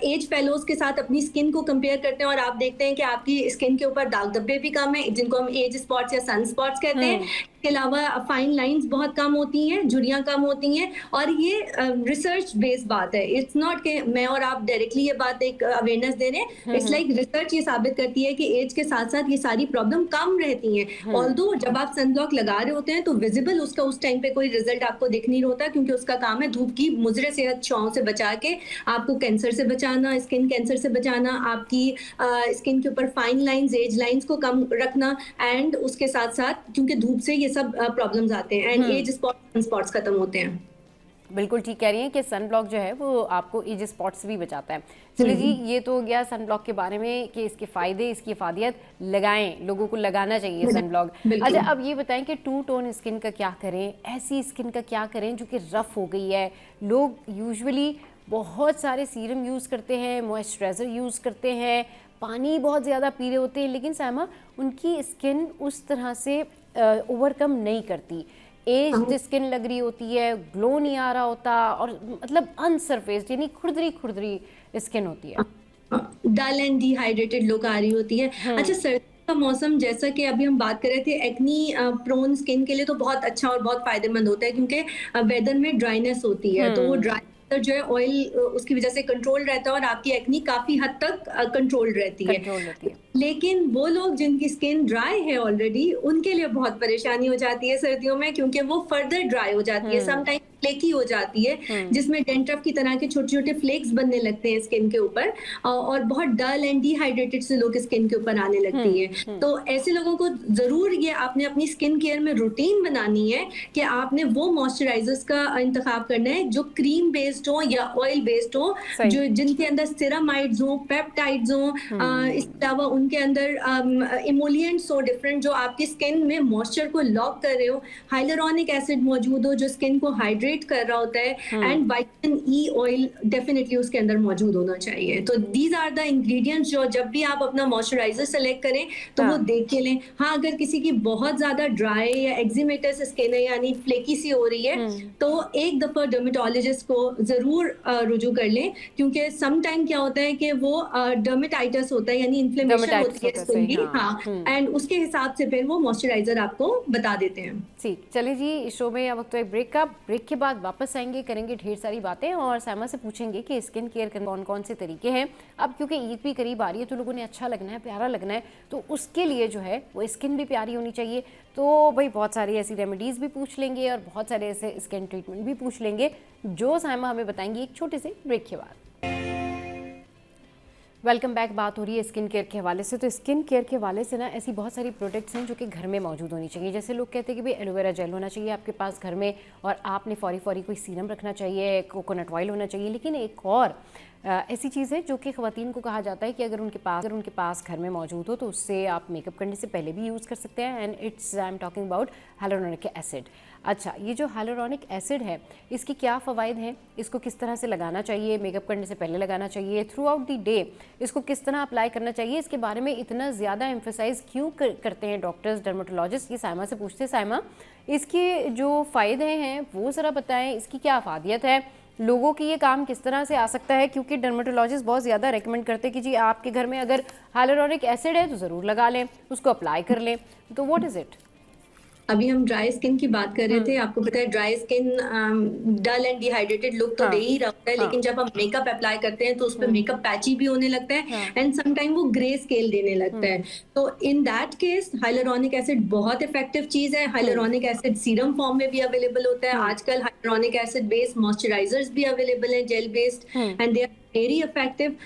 एज फेलोज के साथ अपनी स्किन को कंपेयर करते हैं और आप देखते हैं कि आपकी स्किन के ऊपर दाग धब्बे भी कम है, जिनको हम एज स्पॉट्स या सन स्पॉट्स कहते हैं। के अलावा फाइन लाइंस बहुत कम होती हैं, झुर्रियां कम होती हैं, और ये रिसर्च बेस्ड बात है। इट्स नॉट कि मैं और आप डायरेक्टली ये बात एक अवेयरनेस दे रहे हैं। इट्स लाइक रिसर्च ये साबित करती है कि एज के साथ साथ ये सारी प्रॉब्लम कम रहती हैं। ऑल्दो जब आप सनब्लॉक लगा रहे होते हैं तो विजिबल उसका उस टाइम पे कोई रिजल्ट आपको दिख नहीं होता, क्योंकि उसका काम है धूप की मुजरे सेहत छांव से बचा के आपको कैंसर से बचाना, स्किन कैंसर से बचाना, आपकी स्किन के ऊपर फाइन लाइंस, एज लाइंस को कम रखना, एंड उसके साथ साथ क्योंकि धूप से ये सब प्रॉब्लम्स आते हैं एंड एज स्पॉट्स खत्म होते हैं। बिल्कुल ठीक कह रही हैं कि सन ब्लॉक जो है वो आपको एज स्पॉट से भी बचाता है। चलिए जी, ये तो हो गया सन ब्लॉक के बारे में कि इसके फायदे, इसकी इफादियत, लगाएं, लोगों को लगाना चाहिए सन ब्लॉक। अच्छा, अब ये बताएं कि टू टोन स्किन का क्या करें, ऐसी स्किन का क्या करें जो कि रफ हो गई है। लोग यूजुअली बहुत सारे सीरम यूज़ करते हैं, मॉइस्चराइज़र यूज़ करते हैं, पानी बहुत ज़्यादा पी रहे होते हैं, लेकिन साइमा उनकी स्किन उस तरह से ओवरकम नहीं करती। एज स्किन लग रही होती है, ग्लो नहीं आ रहा होता, और मतलब अनसरफेस्ड यानी खुरदरी खुरदरी स्किन होती है, डल एंड डिहाइड्रेटेड लुक आ रही होती है। अच्छा, सर्दी का मौसम, जैसा कि अभी हम बात कर रहे थे, एक्नी प्रोन स्किन के लिए तो बहुत अच्छा और बहुत फायदेमंद होता है, क्योंकि वेदर में ड्राइनेस होती है, तो वो ड्राई जो है ऑयल उसकी वजह से कंट्रोल रहता है और आपकी एक्नी काफी हद तक कंट्रोल रहती है। लेकिन वो लोग जिनकी स्किन ड्राई है ऑलरेडी, उनके लिए बहुत परेशानी हो जाती है सर्दियों में, क्योंकि वो फर्दर ड्राई हो जाती है, समटाइम फ्लेकी हो जाती है, जिसमें डेंड्रफ की तरह के छोटे छोटे फ्लेक्स बनने लगते हैं स्किन के ऊपर, और बहुत डल एंड डिहाइड्रेटेड से लोग स्किन के ऊपर आने लगती है। तो ऐसे लोगों को जरूर ये आपने अपनी स्किन केयर में रूटीन बनानी है कि आपने वो मॉइस्चराइजर्स का इंतखाब करना है जो क्रीम बेस्ड हो या ऑयल बेस्ड हो, जो जिनके अंदर सिरामाइड्स हो, पेप्टाइड्स हो, इसके अलावा उनके अंदर इमोलिएंट्स हो डिफरेंट, जो आपकी स्किन में मॉइस्चर को लॉक कर रहे हो, हाइलुरोनिक एसिड मौजूद हो जो स्किन को हाइड्रेट कर रहा होता है, and vitamin E oil definitely उसके अंदर मौजूद होना चाहिए। तो दीज आर द इंग्रेडिएंट्स जो जब भी आप अपना मॉइस्चराइजर सेलेक्ट करें तो वो देख के लें। हाँ, अगर किसी की बहुत ज्यादा ड्राई या एक्जिमेटस स्किन है, यानी फ्लेकी सी हो रही है, तो एक दफा डर्मेटोलॉजिस्ट को जरूर रुजू कर लें, क्योंकि सम टाइम क्या होता है कि वो डर्मेटाइटिस होता है, यानी इन्फ्लेमेशन होती है स्किन की। हाँ, एंड उसके हिसाब से फिर वो मॉइस्चराइजर आपको बता देते हैं। ठीक, चलिए जी, इस शो में अब वक्त है ब्रेक का। ब्रेक के बाद वापस आएंगे, करेंगे ढेर सारी बातें और साइमा से पूछेंगे कि स्किन केयर के कौन कौन से तरीके हैं। अब क्योंकि ईद भी करीब आ रही है तो लोगों ने अच्छा लगना है, प्यारा लगना है, तो उसके लिए जो है वो स्किन भी प्यारी होनी चाहिए। तो भाई बहुत सारी ऐसी रेमेडीज़ भी पूछ लेंगे और बहुत सारे ऐसे स्किन ट्रीटमेंट भी पूछ लेंगे जो साइमा हमें बताएंगी एक छोटे से ब्रेक के बाद। Welcome back. बात हो रही है स्किन केयर के हवाले से। तो स्किन केयर के हवाले से ना ऐसी बहुत सारी प्रोडक्ट्स हैं जो कि घर में मौजूद होनी चाहिए। जैसे लोग कहते हैं कि भाई एलोवेरा जेल होना चाहिए आपके पास घर में, और आपने फौरी कोई सीरम रखना चाहिए, कोकोनट ऑयल होना चाहिए। लेकिन एक और ऐसी चीज़ है जो कि ख़वातीन को कहा जाता है कि अगर उनके पास घर में मौजूद हो तो उससे आप मेकअप करने से पहले भी यूज़ कर सकते हैं, and it's I am talking about hyaluronic acid. अच्छा, ये जो हाइलुरोनिक एसिड है इसकी क्या फ़वाइद हैं, इसको किस तरह से लगाना चाहिए, मेकअप करने से पहले लगाना चाहिए, थ्रू आउट द डे इसको किस तरह अप्लाई करना चाहिए, इसके बारे में इतना ज़्यादा एम्फेसाइज क्यों करते हैं डॉक्टर्स, डर्मेटोलॉजिस्ट, ये साइमा से पूछते हैं। साइमा, इसके जो फ़ायदे हैं वो ज़रा बताएं, इसकी क्या अफादियत है, लोगों की ये काम किस तरह से आ सकता है, क्योंकि डर्मेटोलॉजिस्ट बहुत ज़्यादा रेकमेंड करते हैं कि जी आपके घर में अगर हाइलुरोनिक एसिड है तो ज़रूर लगा लें, उसको अप्लाई कर लें। तो व्हाट इज़ इट? अभी हम ड्राई स्किन की बात कर रहे थे। आपको पता है dry skin dull and dehydrated look तो दे ही रहा होता है, लेकिन जब हम मेकअप अप्लाई करते हैं तो उस पर मेकअप पैची भी होने लगता है, एंड समटाइम वो ग्रे स्केल देने लगता है। तो in that case hyaluronic acid बहुत इफेक्टिव चीज है। हाइलुरोनिक एसिड सीरम फॉर्म में भी अवेलेबल होता है आजकल। हाइलुरोनिक एसिड बेस्ड मॉइस्चराइजर्स भी अवेलेबल हैं, gel based, and they are very effective.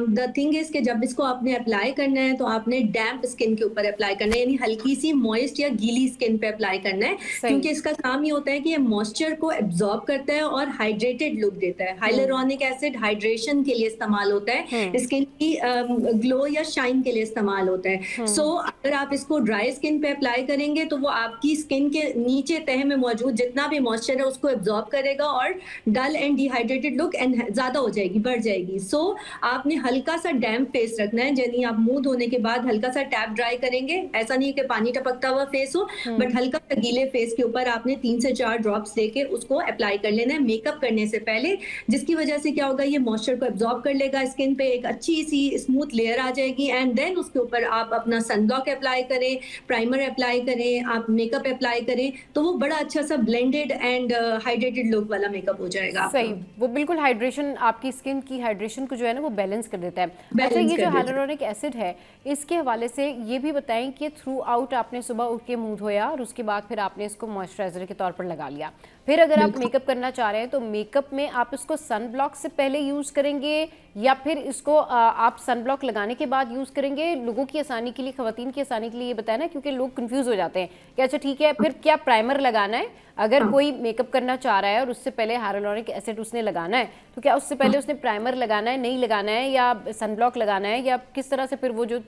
The thing is कि जब इसको आपने अप्लाई करना है तो आपने डैम्प स्किन के ऊपर अप्लाई करना है, यानी हल्की सी मॉइस्ट या गीली स्किन पे अप्लाई करना है, क्योंकि इसका काम ये होता है कि ये मॉइस्चर को एब्जॉर्ब करता है और हाइड्रेटेड लुक देता है। हाइलुरोनिक एसिड हाइड्रेशन के लिए इस्तेमाल होता है, स्किन की ग्लो या शाइन के लिए इस्तेमाल होता है। सो अगर आप इसको ड्राई स्किन पे अप्लाई करेंगे तो वो आपकी स्किन के नीचे तह में मौजूद जितना भी मॉइस्चर है उसको एब्जॉर्ब करेगा और डल एंड डिहाइड्रेटेड लुक ज्यादा हो जाएगी, बढ़ जाएगी। सो आपने हल्का सा डैम्प फेस रखना है, यानी आप मुंह धोने के बाद हल्का सा टैप ड्राई करेंगे, ऐसा नहीं है कि पानी टपकता हुआ फेस हो, बट बट हल्का सा गीले फेस के ऊपर आपने 3 से 4 ड्रॉप्स लेके उसको अप्लाई कर लेना है मेकअप करने से पहले, जिसकी वजह से क्या होगा, ये मॉइस्चर को एब्जॉर्ब कर लेगा स्किन पे, एक अच्छी सी स्मूथ लेयर आ जाएगी। एंड देन उसके ऊपर आप अपना सनब्लॉक अप्लाई करें, प्राइमर अप्लाई करें, आप मेकअप अप्लाई करें, तो वो बड़ा अच्छा सा ब्लेंडेड एंड हाइड्रेटेड लुक वाला मेकअप हो जाएगा आपका। सही, वो बिल्कुल हाइड्रेशन, आपकी स्किन की हाइड्रेशन को जो है ना वो बैलेंस कर देता है। अच्छा, बैलेंस ये कर जो देता है। हाइलुरोनिक एसिड है, इसके हवाले से ये भी बताएं कि थ्रू आउट आपने सुबह उठ के मुंह धोया और उसके बाद फिर आपने इसको मॉइस्चराइजर के तौर पर लगा लिया, फिर अगर आप मेकअप करना चाह रहे हैं तो मेकअप में आप इसको सन ब्लॉक से पहले यूज़ करेंगे या फिर इसको आप सन ब्लॉक लगाने के बाद यूज़ करेंगे? लोगों की आसानी के लिए, खवातीन की आसानी के लिए ये बताया ना, क्योंकि लोग कंफ्यूज हो जाते हैं कि अच्छा ठीक है, फिर क्या प्राइमर लगाना है? अगर कोई मेकअप करना चाह रहा है और उससे पहले हाइलुरोनिक एसिड उसने लगाना है, तो क्या उससे पहले उसने प्राइमर लगाना है, नहीं लगाना है, या सनब्लॉक लगाना है, या किस तरह से? फिर वो जो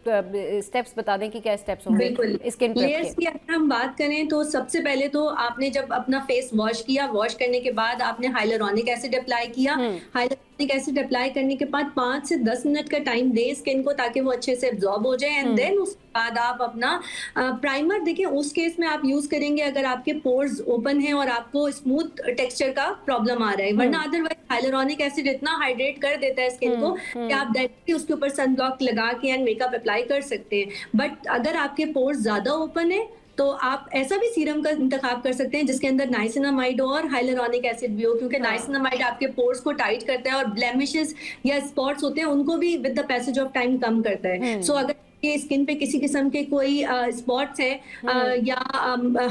स्टेप्स बता दें कि क्या स्टेप्स होंगे बिल्कुल। स्किन लेयर्स की अगर हम बात करें तो सबसे पहले तो आपने जब अपना फेस वॉश किया, वॉश करने के बाद आपने हाइलुरोनिक एसिड अप्लाई किया। हाइलुरोनिक एसिड अप्लाई करने के बाद 5 से 10 मिनट का टाइम दें स्किन को, ताकि वो अच्छे से एब्जॉर्ब हो जाए। एंड देन उसके बाद आप अपना प्राइमर, देखिए उस केस में आप यूज करेंगे अगर आपके पोर्स ओपन हैं और आपको स्मूथ टेक्सचर का प्रॉब्लम आ रहा है, वरना अदरवाइज हाइलुरोनिक एसिड इतना हाइड्रेट कर देता है स्किन को कि आप डायरेक्टली उसके ऊपर सनब्लॉक लगा के एंड मेकअप अप्लाई कर सकते हैं। बट अगर आपके पोर्स ज्यादा ओपन है तो आप ऐसा भी सीरम का इंतखाब कर सकते हैं जिसके अंदर नाइसिनामाइड और हाइलुरोनिक एसिड भी हो, क्योंकि नाइसिनामाइड आपके पोर्स को टाइट करता है और ब्लेमिशेस या स्पॉट्स होते हैं उनको भी with the passage of time कम करता है। सो अगर के स्किन पे किसी किस्म के कोई स्पॉट्स हैं या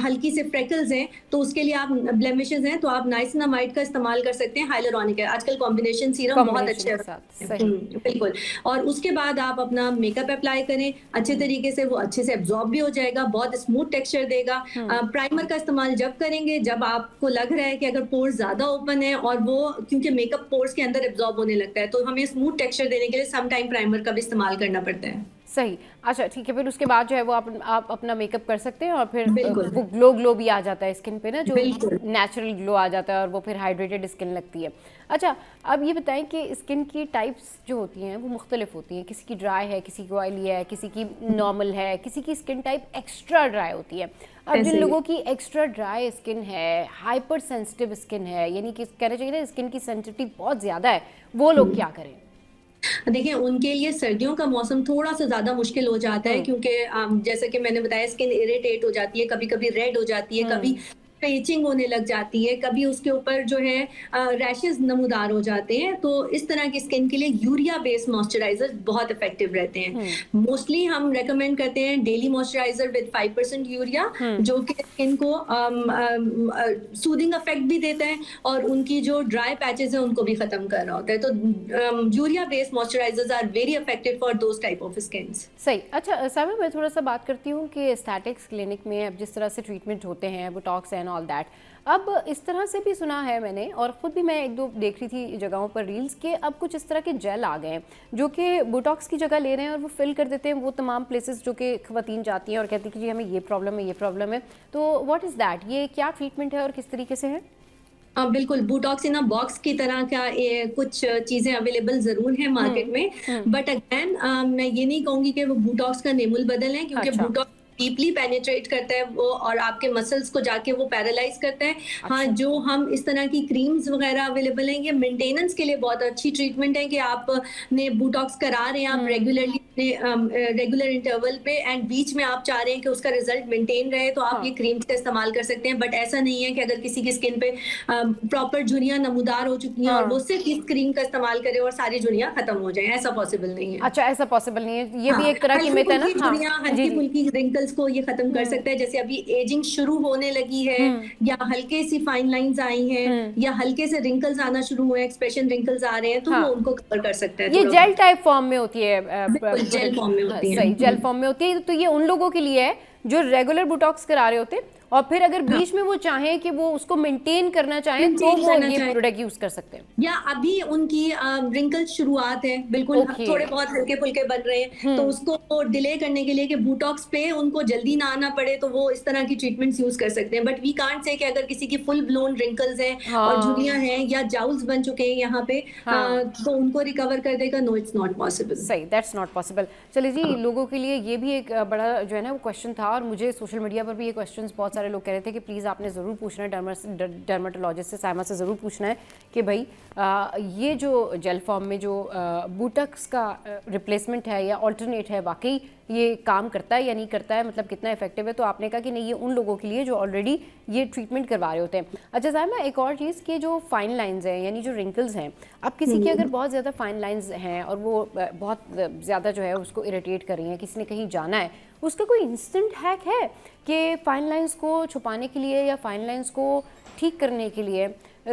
हल्की से फ्रेकल्स हैं, तो उसके लिए आप ब्लेमिशेस हैं तो आप नाइसिनामाइड का इस्तेमाल कर सकते हैं। हाइलुरोनिक है आजकल कॉम्बिनेशन सीरम बहुत अच्छे हैं। बिल्कुल। और उसके बाद आप अपना मेकअप अप्लाई करें अच्छे तरीके से, वो अच्छे से एब्जॉर्ब भी हो जाएगा, बहुत स्मूथ टेक्सचर देगा। प्राइमर का इस्तेमाल जब करेंगे जब आपको लग रहा है कि अगर पोर्स ज्यादा ओपन है और वो, क्योंकि मेकअप पोर्स के अंदर एब्जॉर्ब होने लगता है, तो हमें स्मूथ टेक्सचर देने के लिए सम टाइम प्राइमर का भी इस्तेमाल करना पड़ता है। सही। अच्छा ठीक है, फिर उसके बाद जो है वो आप अपना मेकअप कर सकते हैं और फिर वो ग्लो भी आ जाता है स्किन पे ना, जो नेचुरल ग्लो आ जाता है और वो फिर हाइड्रेटेड स्किन लगती है। अच्छा, अब ये बताएं कि स्किन की टाइप्स जो होती हैं वो मुख्तलिफ होती हैं, किसी की ड्राई है, किसी की ऑयली है, किसी की नॉर्मल है, किसी की स्किन टाइप एक्स्ट्रा ड्राई होती है। अब जिन लोगों की एक्स्ट्रा ड्राई स्किन है, हाइपर सेंसिटिव स्किन है, यानी कि कहना चाहिए ना स्किन की सेंसिटिविटी बहुत ज़्यादा है, वो लोग क्या करें? देखिए उनके लिए सर्दियों का मौसम थोड़ा सा ज्यादा मुश्किल हो जाता है, क्योंकि जैसे कि मैंने बताया स्किन इरिटेट हो जाती है, कभी कभी रेड हो जाती है, कभी इचिंग होने लग जाती है, कभी उसके ऊपर जो है रैशेस नमूदार हो जाते हैं। तो इस तरह की स्किन के लिए यूरिया बेस्ड मॉइस्चराइजर बहुत इफेक्टिव रहते हैं। मोस्टली हम रेकमेंड करते हैं डेली मॉइस्चराइजर विद 5% यूरिया, जो कि स्किन को सूदिंग इफेक्ट भी देता है और उनकी जो ड्राई पैचेस हैं उनको भी खत्म कर रहा होता है। तो urea based moisturisers are very effective for those type of skin. सही। अच्छा सामा, मैं थोड़ा सा बात करती हूँ कि एस्थेटिक्स क्लिनिक में अब जिस तरह से ट्रीटमेंट होते हैं, बोटॉक्स एंड ऑल दैट, अब इस तरह से भी सुना है मैंने, और ख़ुद भी मैं एक दो देख रही थी जगहों पर रील्स के, अब कुछ इस तरह के जेल आ गए हैं जो कि बोटॉक्स की जगह ले रहे हैं और वो फिल कर देते हैं वो तमाम प्लेसेस जो कि खवातीन जाती हैं और कहती हैं कि जी हमें ये प्रॉब्लम है, ये प्रॉब्लम है। तो व्हाट इज़ दैट, ये क्या ट्रीटमेंट है और किस तरीके से है? बिल्कुल, बोटॉक्स इन अ बॉक्स की तरह का कुछ चीजें अवेलेबल जरूर हैं मार्केट में, बट अगेन मैं ये नहीं कहूंगी कि वो बोटॉक्स का नेमुल बदल है, क्योंकि बोटॉक्स डीपली पेनिट्रेट करता है वो और आपके मसल्स को जाके वो पैरालाइज करता है। हाँ, जो हम इस तरह की क्रीम्स वगैरह अवेलेबल हैं, ये मेंटेनेंस के लिए बहुत अच्छी ट्रीटमेंट है कि आपने बोटॉक्स करा रहे हैं आप रेगुलरली रेगुलर इंटरवल पे, एंड बीच में आप चाह रहे हैं कि उसका रिजल्ट मेंटेन रहे, तो आप ये क्रीम्स का इस्तेमाल कर सकते हैं। बट ऐसा नहीं है कि अगर किसी की स्किन पे प्रॉपर झुर्रियां नमूदार हो चुकी हैं और वो सिर्फ इस क्रीम का इस्तेमाल करे और सारी झुर्रियां खत्म हो जाए, ऐसा पॉसिबल नहीं है। अच्छा, ऐसा पॉसिबल नहीं है, ये भी एक तरह की मिथ है ना। हल्की फुल्की रिंकल्स को ये खत्म कर सकता है, जैसे अभी एजिंग शुरू होने लगी है या हल्के सी फाइन लाइंस आई हैं या हल्के से रिंकल्स आना शुरू हुए, एक्सप्रेशन रिंकल्स आ रहे हैं, तो वो उनको कवर कर सकता है। ये जेल टाइप फॉर्म में होती है, जेल फॉर्म में होती है। सही, जेल फॉर्म में होती है। तो ये उन लोगों के लिए है जो रेगुलर बोटॉक्स करा रहे होते हैं और फिर अगर बीच में वो चाहें कि वो उसको मेंटेन करना चाहें तो वो ये प्रोडक्ट यूज कर सकते हैं। या अभी उनकी रिंकल शुरुआत है, बिल्कुल थोड़े बहुत हल्के फुल्के बन रहे हैं, तो उसको डिले करने के लिए कि बोटॉक्स पे उनको जल्दी ना आना पड़े, तो वो इस तरह की ट्रीटमेंट्स यूज कर सकते हैं। बट वी कांट से कि अगर किसी की फुल ब्लोन रिंकल्स हैं और झुर्रियां हैं या जाउल्स बन चुके हैं यहाँ पे, तो उनको रिकवर कर देगा। No, it's not possible. सही, दैट्स नॉट पॉसिबल। चलिए जी, लोगों के लिए ये भी एक बड़ा जो है ना वो क्वेश्चन था और मुझे सोशल मीडिया पर भी ये क्वेश्चंस बहुत सारे लोग कह रहे थे कि प्लीज़ आपने ज़रूर पूछना है डर्माटोलॉजिस्ट से, साइमा से ज़रूर पूछना है कि भाई ये जो जेल फॉर्म में जो बूटक्स का रिप्लेसमेंट है या ऑल्टरनेट है, वाकई ये काम करता है या नहीं करता है, मतलब कितना इफेक्टिव है। तो आपने कहा कि नहीं, ये उन लोगों के लिए जो ऑलरेडी ये ट्रीटमेंट करवा रहे होते हैं। अच्छा साइमा, एक और चीज़ कि जो फाइन लाइंस हैं यानी जो रिंकल्स हैं, अब किसी की अगर बहुत ज़्यादा फाइन लाइंस हैं और वो बहुत ज़्यादा जो है उसको इरिटेट कर रही हैं, किसी ने कहीं जाना है, उसका कोई इंस्टेंट हैक है कि फाइन लाइंस को छुपाने के लिए या फाइन लाइंस को ठीक करने के लिए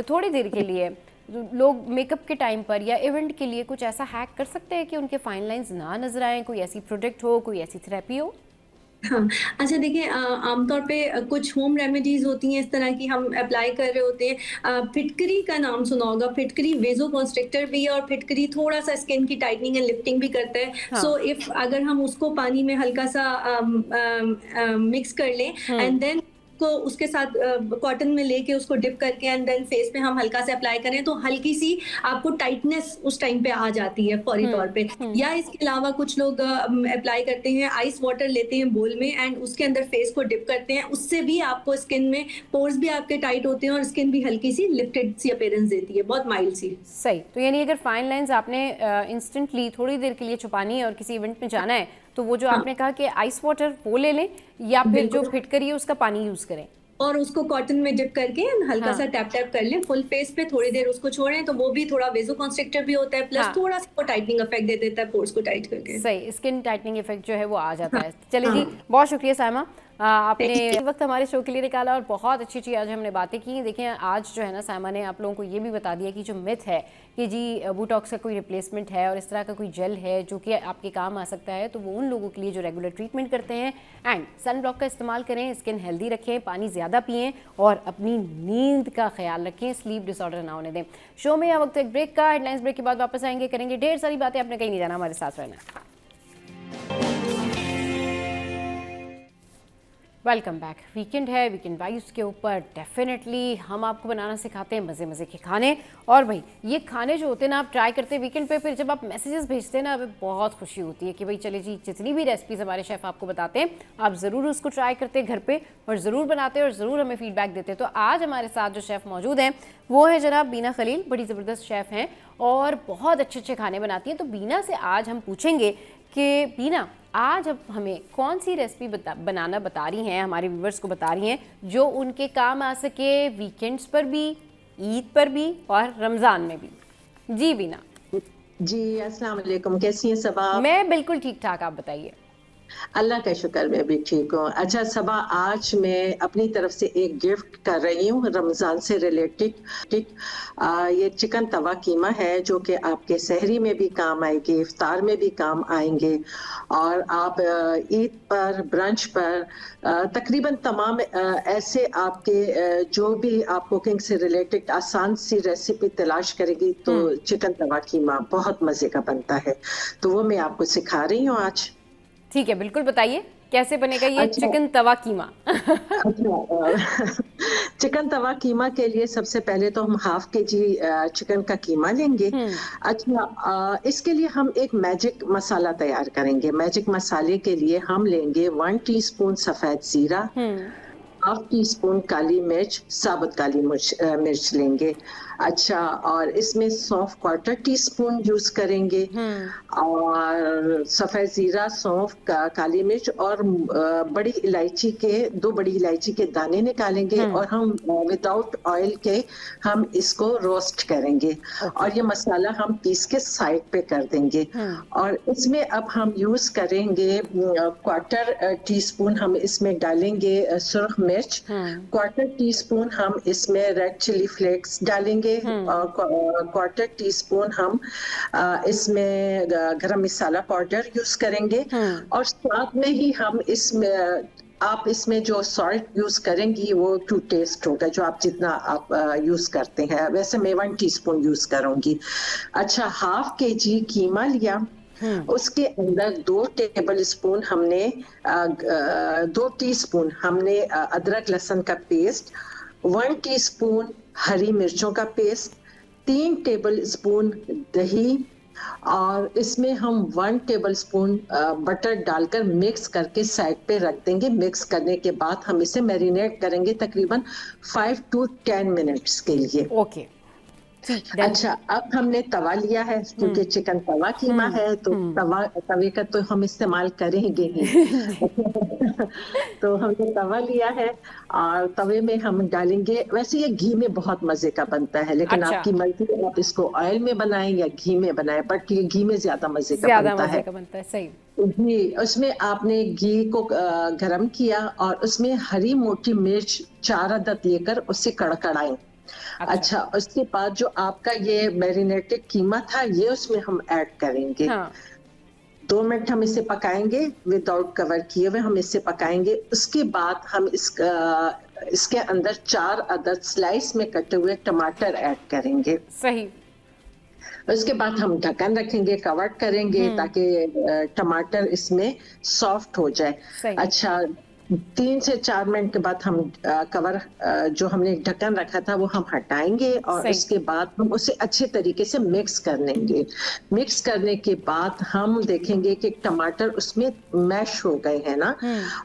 थोड़ी देर के लिए लोग मेकअप के टाइम पर या इवेंट के लिए कुछ ऐसा हैक कर सकते हैं कि उनके फाइन लाइंस ना नजर आए, कोई ऐसी प्रोडक्ट हो, कोई ऐसी थेरेपी हो? हाँ, अच्छा देखिए, आमतौर पे कुछ होम रेमेडीज होती हैं इस तरह की, हम अप्लाई कर रहे होते हैं। फिटकरी का नाम सुना होगा, फिटकरी वेजो कंस्ट्रिक्टर भी है और फिटकरी थोड़ा सा स्किन की टाइटनिंग एंड लिफ्टिंग भी करता है। हाँ। सो इफ अगर हम उसको पानी में हल्का सा मिक्स कर लें एंड देन को उसके साथ कॉटन में लेके उसको डिप करके एंड देन फेस पे हम हल्का से अप्लाई करें तो हल्की सी आपको टाइटनेस उस टाइम पे आ जाती है फौरी तौर पे। या इसके अलावा कुछ लोग अप्लाई करते हैं, आइस वाटर लेते हैं बोल में एंड उसके अंदर फेस को डिप करते हैं, उससे भी आपको स्किन में पोर्स भी आपके टाइट होते हैं और स्किन भी हल्की सी लिफ्टेड सी अपीयरेंस देती है, बहुत माइल्ड सी। सही। तो यानी अगर फाइन लाइंस आपने इंस्टेंटली थोड़ी देर के लिए छुपानी है और किसी इवेंट में जाना है, तो वो जो आपने कहा कि आइस वाटर वो ले लें या फिर जो फिटकरी है उसका पानी यूज करें और उसको कॉटन में डिप करके हल्का सा टैप टैप कर लें फुल फेस पे, थोड़ी देर उसको छोड़ें तो वो भी थोड़ा वेजो कंस्ट्रिक्टर भी होता है, प्लस थोड़ा सा टाइटनिंग इफेक्ट दे देता है पोर्स को टाइट करके। सही, स्किन टाइटनिंग इफेक्ट जो है वो आ जाता है। चलिए जी, बहुत शुक्रिया साइमा, आपने वक्त हमारे शो के लिए निकाला और बहुत अच्छी अच्छी आज हमने बातें की। देखिए आज जो है ना साइमा ने आप लोगों को ये भी बता दिया कि जो मिथ है कि जी बोटॉक्स का कोई रिप्लेसमेंट है और इस तरह का कोई जेल है जो कि आपके काम आ सकता है, तो वो उन लोगों के लिए जो रेगुलर ट्रीटमेंट करते हैं। एंड सन ब्लॉक का इस्तेमाल करें, स्किन हेल्दी रखें, पानी ज़्यादा पिएं और अपनी नींद का ख्याल रखें, स्लीप डिसऑर्डर ना होने दें। शो में यह वक्त एक ब्रेक का, हेडलाइंस ब्रेक के बाद वापस आएंगे, करेंगे ढेर सारी बातें। आपने कहीं नहीं जाना, हमारे साथ रहना। Welcome back. वीकेंड है, वीकेंड वाइब्स के ऊपर डेफिनेटली हम आपको बनाना सिखाते हैं मज़े मज़े के खाने। और भाई ये खाने जो होते हैं ना, आप ट्राई करते हैं वीकेंड पे, फिर जब आप मैसेजेस भेजते हैं ना, हमें बहुत खुशी होती है कि भाई चले जी, जितनी भी रेसिपीज़ हमारे शेफ़ आपको बताते हैं आप ज़रूर उसको ट्राई करते हैं घर पे और ज़रूर बनाते हैं और ज़रूर हमें फीडबैक देते हैं। तो आज हमारे साथ जो शेफ़ मौजूद हैं वो है जनाब बीना खलील, बड़ी ज़बरदस्त शेफ़ हैं और बहुत अच्छे अच्छे खाने बनाती हैं। तो बीना से आज हम पूछेंगे कि बीना आज अब हमें कौन सी रेसिपी बनाना बता रही हैं, हमारे व्यूवर्स को बता रही हैं जो उनके काम आ सके वीकेंड्स पर भी, ईद पर भी और रमज़ान में भी। जी बीना जी, अस्सलाम वालेकुम, कैसी हैं सब आप? मैं बिल्कुल ठीक ठाक, आप बताइए। अल्लाह का शुक्र, मैं भी ठीक हूँ। अच्छा सबा, आज मैं अपनी तरफ से एक गिफ्ट कर रही हूँ रमज़ान से रिलेटेड। ये चिकन तवा कीमा है जो कि आपके सहरी में भी काम आएगी, इफ्तार में भी काम आएंगे और आप ईद पर, ब्रंच पर, तकरीबन तमाम ऐसे आपके जो भी आप कुकिंग से रिलेटेड आसान सी रेसिपी तलाश करेंगी तो चिकन तवा कीमा बहुत मज़े का बनता है, तो वो मैं आपको सिखा रही हूँ आज। ठीक है, बिल्कुल बताइए कैसे बनेगा ये अच्छा, चिकन तवा कीमा। चिकन तवा कीमा के लिए सबसे पहले तो हम हाफ केजी चिकन का कीमा लेंगे। अच्छा, इसके लिए हम एक मैजिक मसाला तैयार करेंगे। मैजिक मसाले के लिए हम लेंगे 1 टीस्पून सफेद जीरा, हाफ टी स्पून काली मिर्च, साबुत काली मिर्च लेंगे। अच्छा, और इसमें सौंफ 1/4 टीस्पून यूज करेंगे और सफेद जीरा, सौंफ, काली मिर्च और बड़ी इलायची के 2 बड़ी इलायची के दाने निकालेंगे और हम विदाउट ऑयल के हम इसको रोस्ट करेंगे और ये मसाला हम पीस के साइड पे कर देंगे। और इसमें अब हम यूज करेंगे 1/4 टीस्पून हम इसमें डालेंगे सुर्ख मिर्च, 1/4 टीस्पून हम इसमें रेड चिली फ्लेक्स डालेंगे और 1/4 टीस्पून हम इसमें गरम मसाला पाउडर यूज करेंगे और साथ में ही हम इसमें आप इसमें जो सॉल्ट यूज करेंगी वो टू टेस्ट होगा, जो आप जितना आप यूज करते हैं। वैसे मैं 1 टीस्पून यूज करूंगी। अच्छा, हाफ केजी कीमा लिया, उसके अंदर 2 टेबल स्पून हमने 2 टीस्पून हमने अदरक लहसुन का पेस्ट, 1 टीस्पून हरी मिर्चों का पेस्ट, 3 टेबल स्पून दही, और इसमें हम 1 टेबलस्पून बटर डालकर मिक्स करके साइड पे रख देंगे। मिक्स करने के बाद हम इसे मैरिनेट करेंगे तकरीबन 5 to 10 मिनट्स के लिए। ओके, ठीक, डन। अच्छा, अब हमने तवा लिया है, क्योंकि चिकन तवा कीमा है तो तवे का तो हम इस्तेमाल करेंगे ही। तो हमने तवा लिया है और तवे में हम डालेंगे, वैसे ये घी में बहुत मजे का बनता है, लेकिन अच्छा। आपकी मर्जी है आप इसको ऑयल में बनाएं या घी में बनाएं, बट ये घी में ज्यादा मजे का ज्यादा बनता मजे है। का बनता है, सही। जी, उसमें आपने घी को गरम किया और उसमें हरी मोटी मिर्च 4 अदद लेकर उसे कड़कड़ाएं। अच्छा, उसके बाद जो आपका ये मैरिनेटेड कीमा था ये उसमें हम ऐड करेंगे। हाँ। 2 मिनट हम इसे पकाएंगे, विदाउट कवर किए हुए हम इसे पकाएंगे। उसके बाद हम इसके अंदर 4 अदद स्लाइस में कटे हुए टमाटर ऐड करेंगे। सही। उसके बाद हम ढक्कन रखेंगे, कवर करेंगे ताकि टमाटर इसमें सॉफ्ट हो जाए। सही। अच्छा, 3 से 4 मिनट के बाद हम कवर जो हमने ढक्कन रखा था वो हम हटाएंगे और सही। उसके बाद हम उसे अच्छे तरीके से मिक्स कर लेंगे। मिक्स करने के बाद हम देखेंगे कि टमाटर उसमें मैश हो गए हैं ना,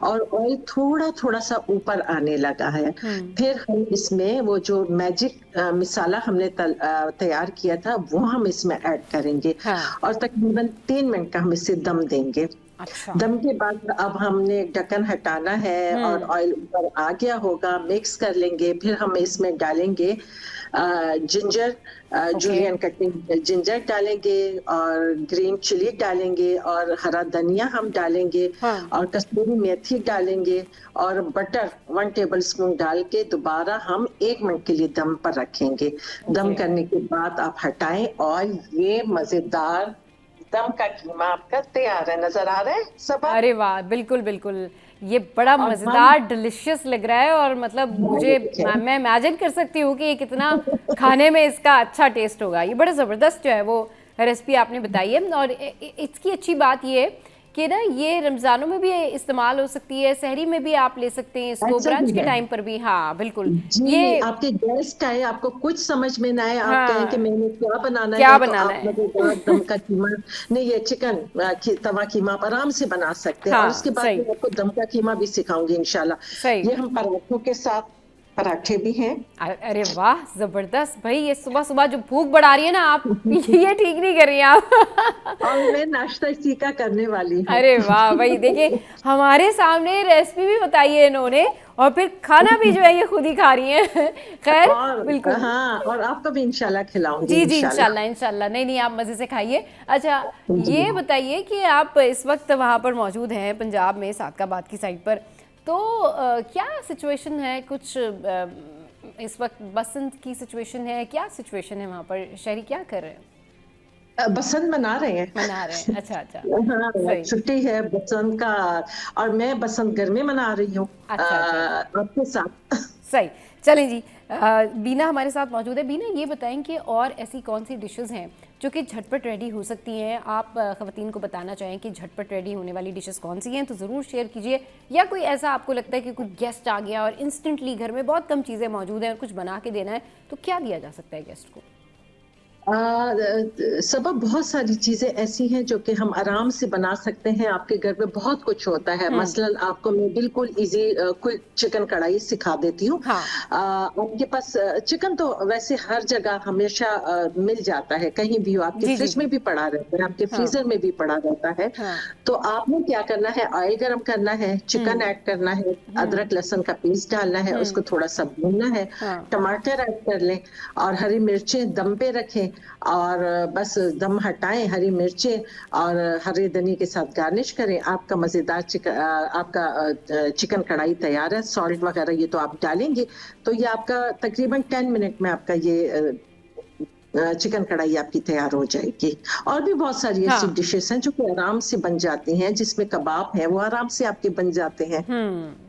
और ऑयल थोड़ा थोड़ा सा ऊपर आने लगा है। फिर हम इसमें वो जो मैजिक मसाला हमने तैयार किया था वो हम इसमें ऐड करेंगे। हाँ। और तकरीबन 3 मिनट का हम इसे दम देंगे। अच्छा। दम के बाद अब हमने ढक्कन हटाना है और ऑयल ऊपर आ गया होगा, मिक्स कर लेंगे। फिर हम इसमें डालेंगे जिंजर, जूलियन कटिंग जिंजर डालेंगे और ग्रीन चिली डालेंगे और हरा धनिया हम डालेंगे। हाँ। और कस्तूरी मेथी डालेंगे और बटर 1 टेबलस्पून डाल के दोबारा हम 1 मिनट के लिए दम पर रखेंगे। दम करने के बाद आप हटाएं और ये मजेदार दम का कीमा आपका तैयार है। नजर आ रहा है सब? अरे वाह, बिल्कुल बिल्कुल, ये बड़ा मजेदार डिलिशियस लग रहा है और मतलब मुझे मैं इमेजिन कर सकती हूँ कि ये कितना खाने में इसका अच्छा टेस्ट होगा। ये बड़ा ज़बरदस्त जो है वो रेसिपी आपने बताई है। और इसकी अच्छी बात ये है कि ना ये रमज़ानों में भी इस्तेमाल हो सकती है, सहरी में भी आप ले सकते हैं इसको, ब्रंच के टाइम पर भी। हाँ बिल्कुल। ये आपके गेस्ट आए, आपको कुछ समझ में ना आए, आप कहें कि मैंने क्या बनाना क्या है, बनाना तो आप मजेदार दम का कीमा नहीं, ये चिकन तवा कीमा आप आराम से बना सकते हैं। और उसके बाद मैं आपको दम का कीमा भी सिखाऊंगी इंशाल्लाह। ये हम पराठों के साथ, पराठे भी हैं। अरे वाह, जबरदस्त भाई, ये सुबह सुबह जो भूख बढ़ा रही है ना आप, ये ठीक नहीं कर रही हैं आप। और मैं नाश्ता इसी का करने वाली हूँ। अरे वाह भाई, देखिए हमारे सामने रेसिपी भी बताई है इन्होंने और फिर खाना भी जो है ये खुद ही खा रही हैं। खैर बिल्कुल, हाँ, और आपको भी इंशाल्लाह खिलाऊंगी। जी जी, इंशाल्लाह इंशाल्लाह। नहीं नहीं, आप मजे से खाइए। अच्छा, ये बताइए कि आप इस वक्त वहाँ पर मौजूद हैं पंजाब में, सादकाबाद की साइड पर, तो क्या सिचुएशन है? कुछ इस वक्त बसंत की सिचुएशन है, क्या सिचुएशन है वहाँ पर? शहरी क्या कर रहे हैं? बसंत मना रहे हैं। मना रहे हैं, अच्छा अच्छा। हाँ, छुट्टी है बसंत का और मैं बसंत घर में मना रही हूँ आपके साथ। सही। चलें जी, बीना हमारे साथ मौजूद है। बीना, ये बताएं कि और ऐसी कौन सी डिशेस हैं जो कि झटपट रेडी हो सकती हैं? आप ख़वातीन को बताना चाहें कि झटपट रेडी होने वाली डिशेस कौन सी हैं तो ज़रूर शेयर कीजिए। या कोई ऐसा आपको लगता है कि कोई गेस्ट आ गया और इंस्टेंटली घर में बहुत कम चीज़ें मौजूद हैं और कुछ बना के देना है, तो क्या दिया जा सकता है गेस्ट को? सबब बहुत सारी चीजें ऐसी हैं जो कि हम आराम से बना सकते हैं। आपके घर में बहुत कुछ होता है। मसलन आपको मैं बिल्कुल इजी क्विक चिकन कढ़ाई सिखा देती हूँ। हाँ। आपके पास चिकन तो वैसे हर जगह हमेशा मिल जाता है, कहीं भी हो, आपके फ्रिज में भी पड़ा रहता है, आपके फ्रीजर में भी पड़ा रहता है। तो आपने क्या करना है, ऑयल गरम करना है, चिकन ऐड करना है, अदरक लहसुन का पेस्ट डालना है, उसको थोड़ा सा भूनना है, टमाटर ऐड कर लें और हरी मिर्चें दम पे रखें और बस दम हटाएं, हरी मिर्चें और हरे धनिए के साथ गार्निश करें। आपका मजेदार चिकन कढ़ाई तैयार है। सॉल्ट वगैरह ये तो आप डालेंगे, तो ये आपका तकरीबन 10 मिनट में आपका ये चिकन कढ़ाई आपकी तैयार हो जाएगी। और भी बहुत सारी ऐसी डिशेस हैं जो कि आराम से बन जाती हैं, जिसमें कबाब है वो आराम से आपके बन जाते हैं।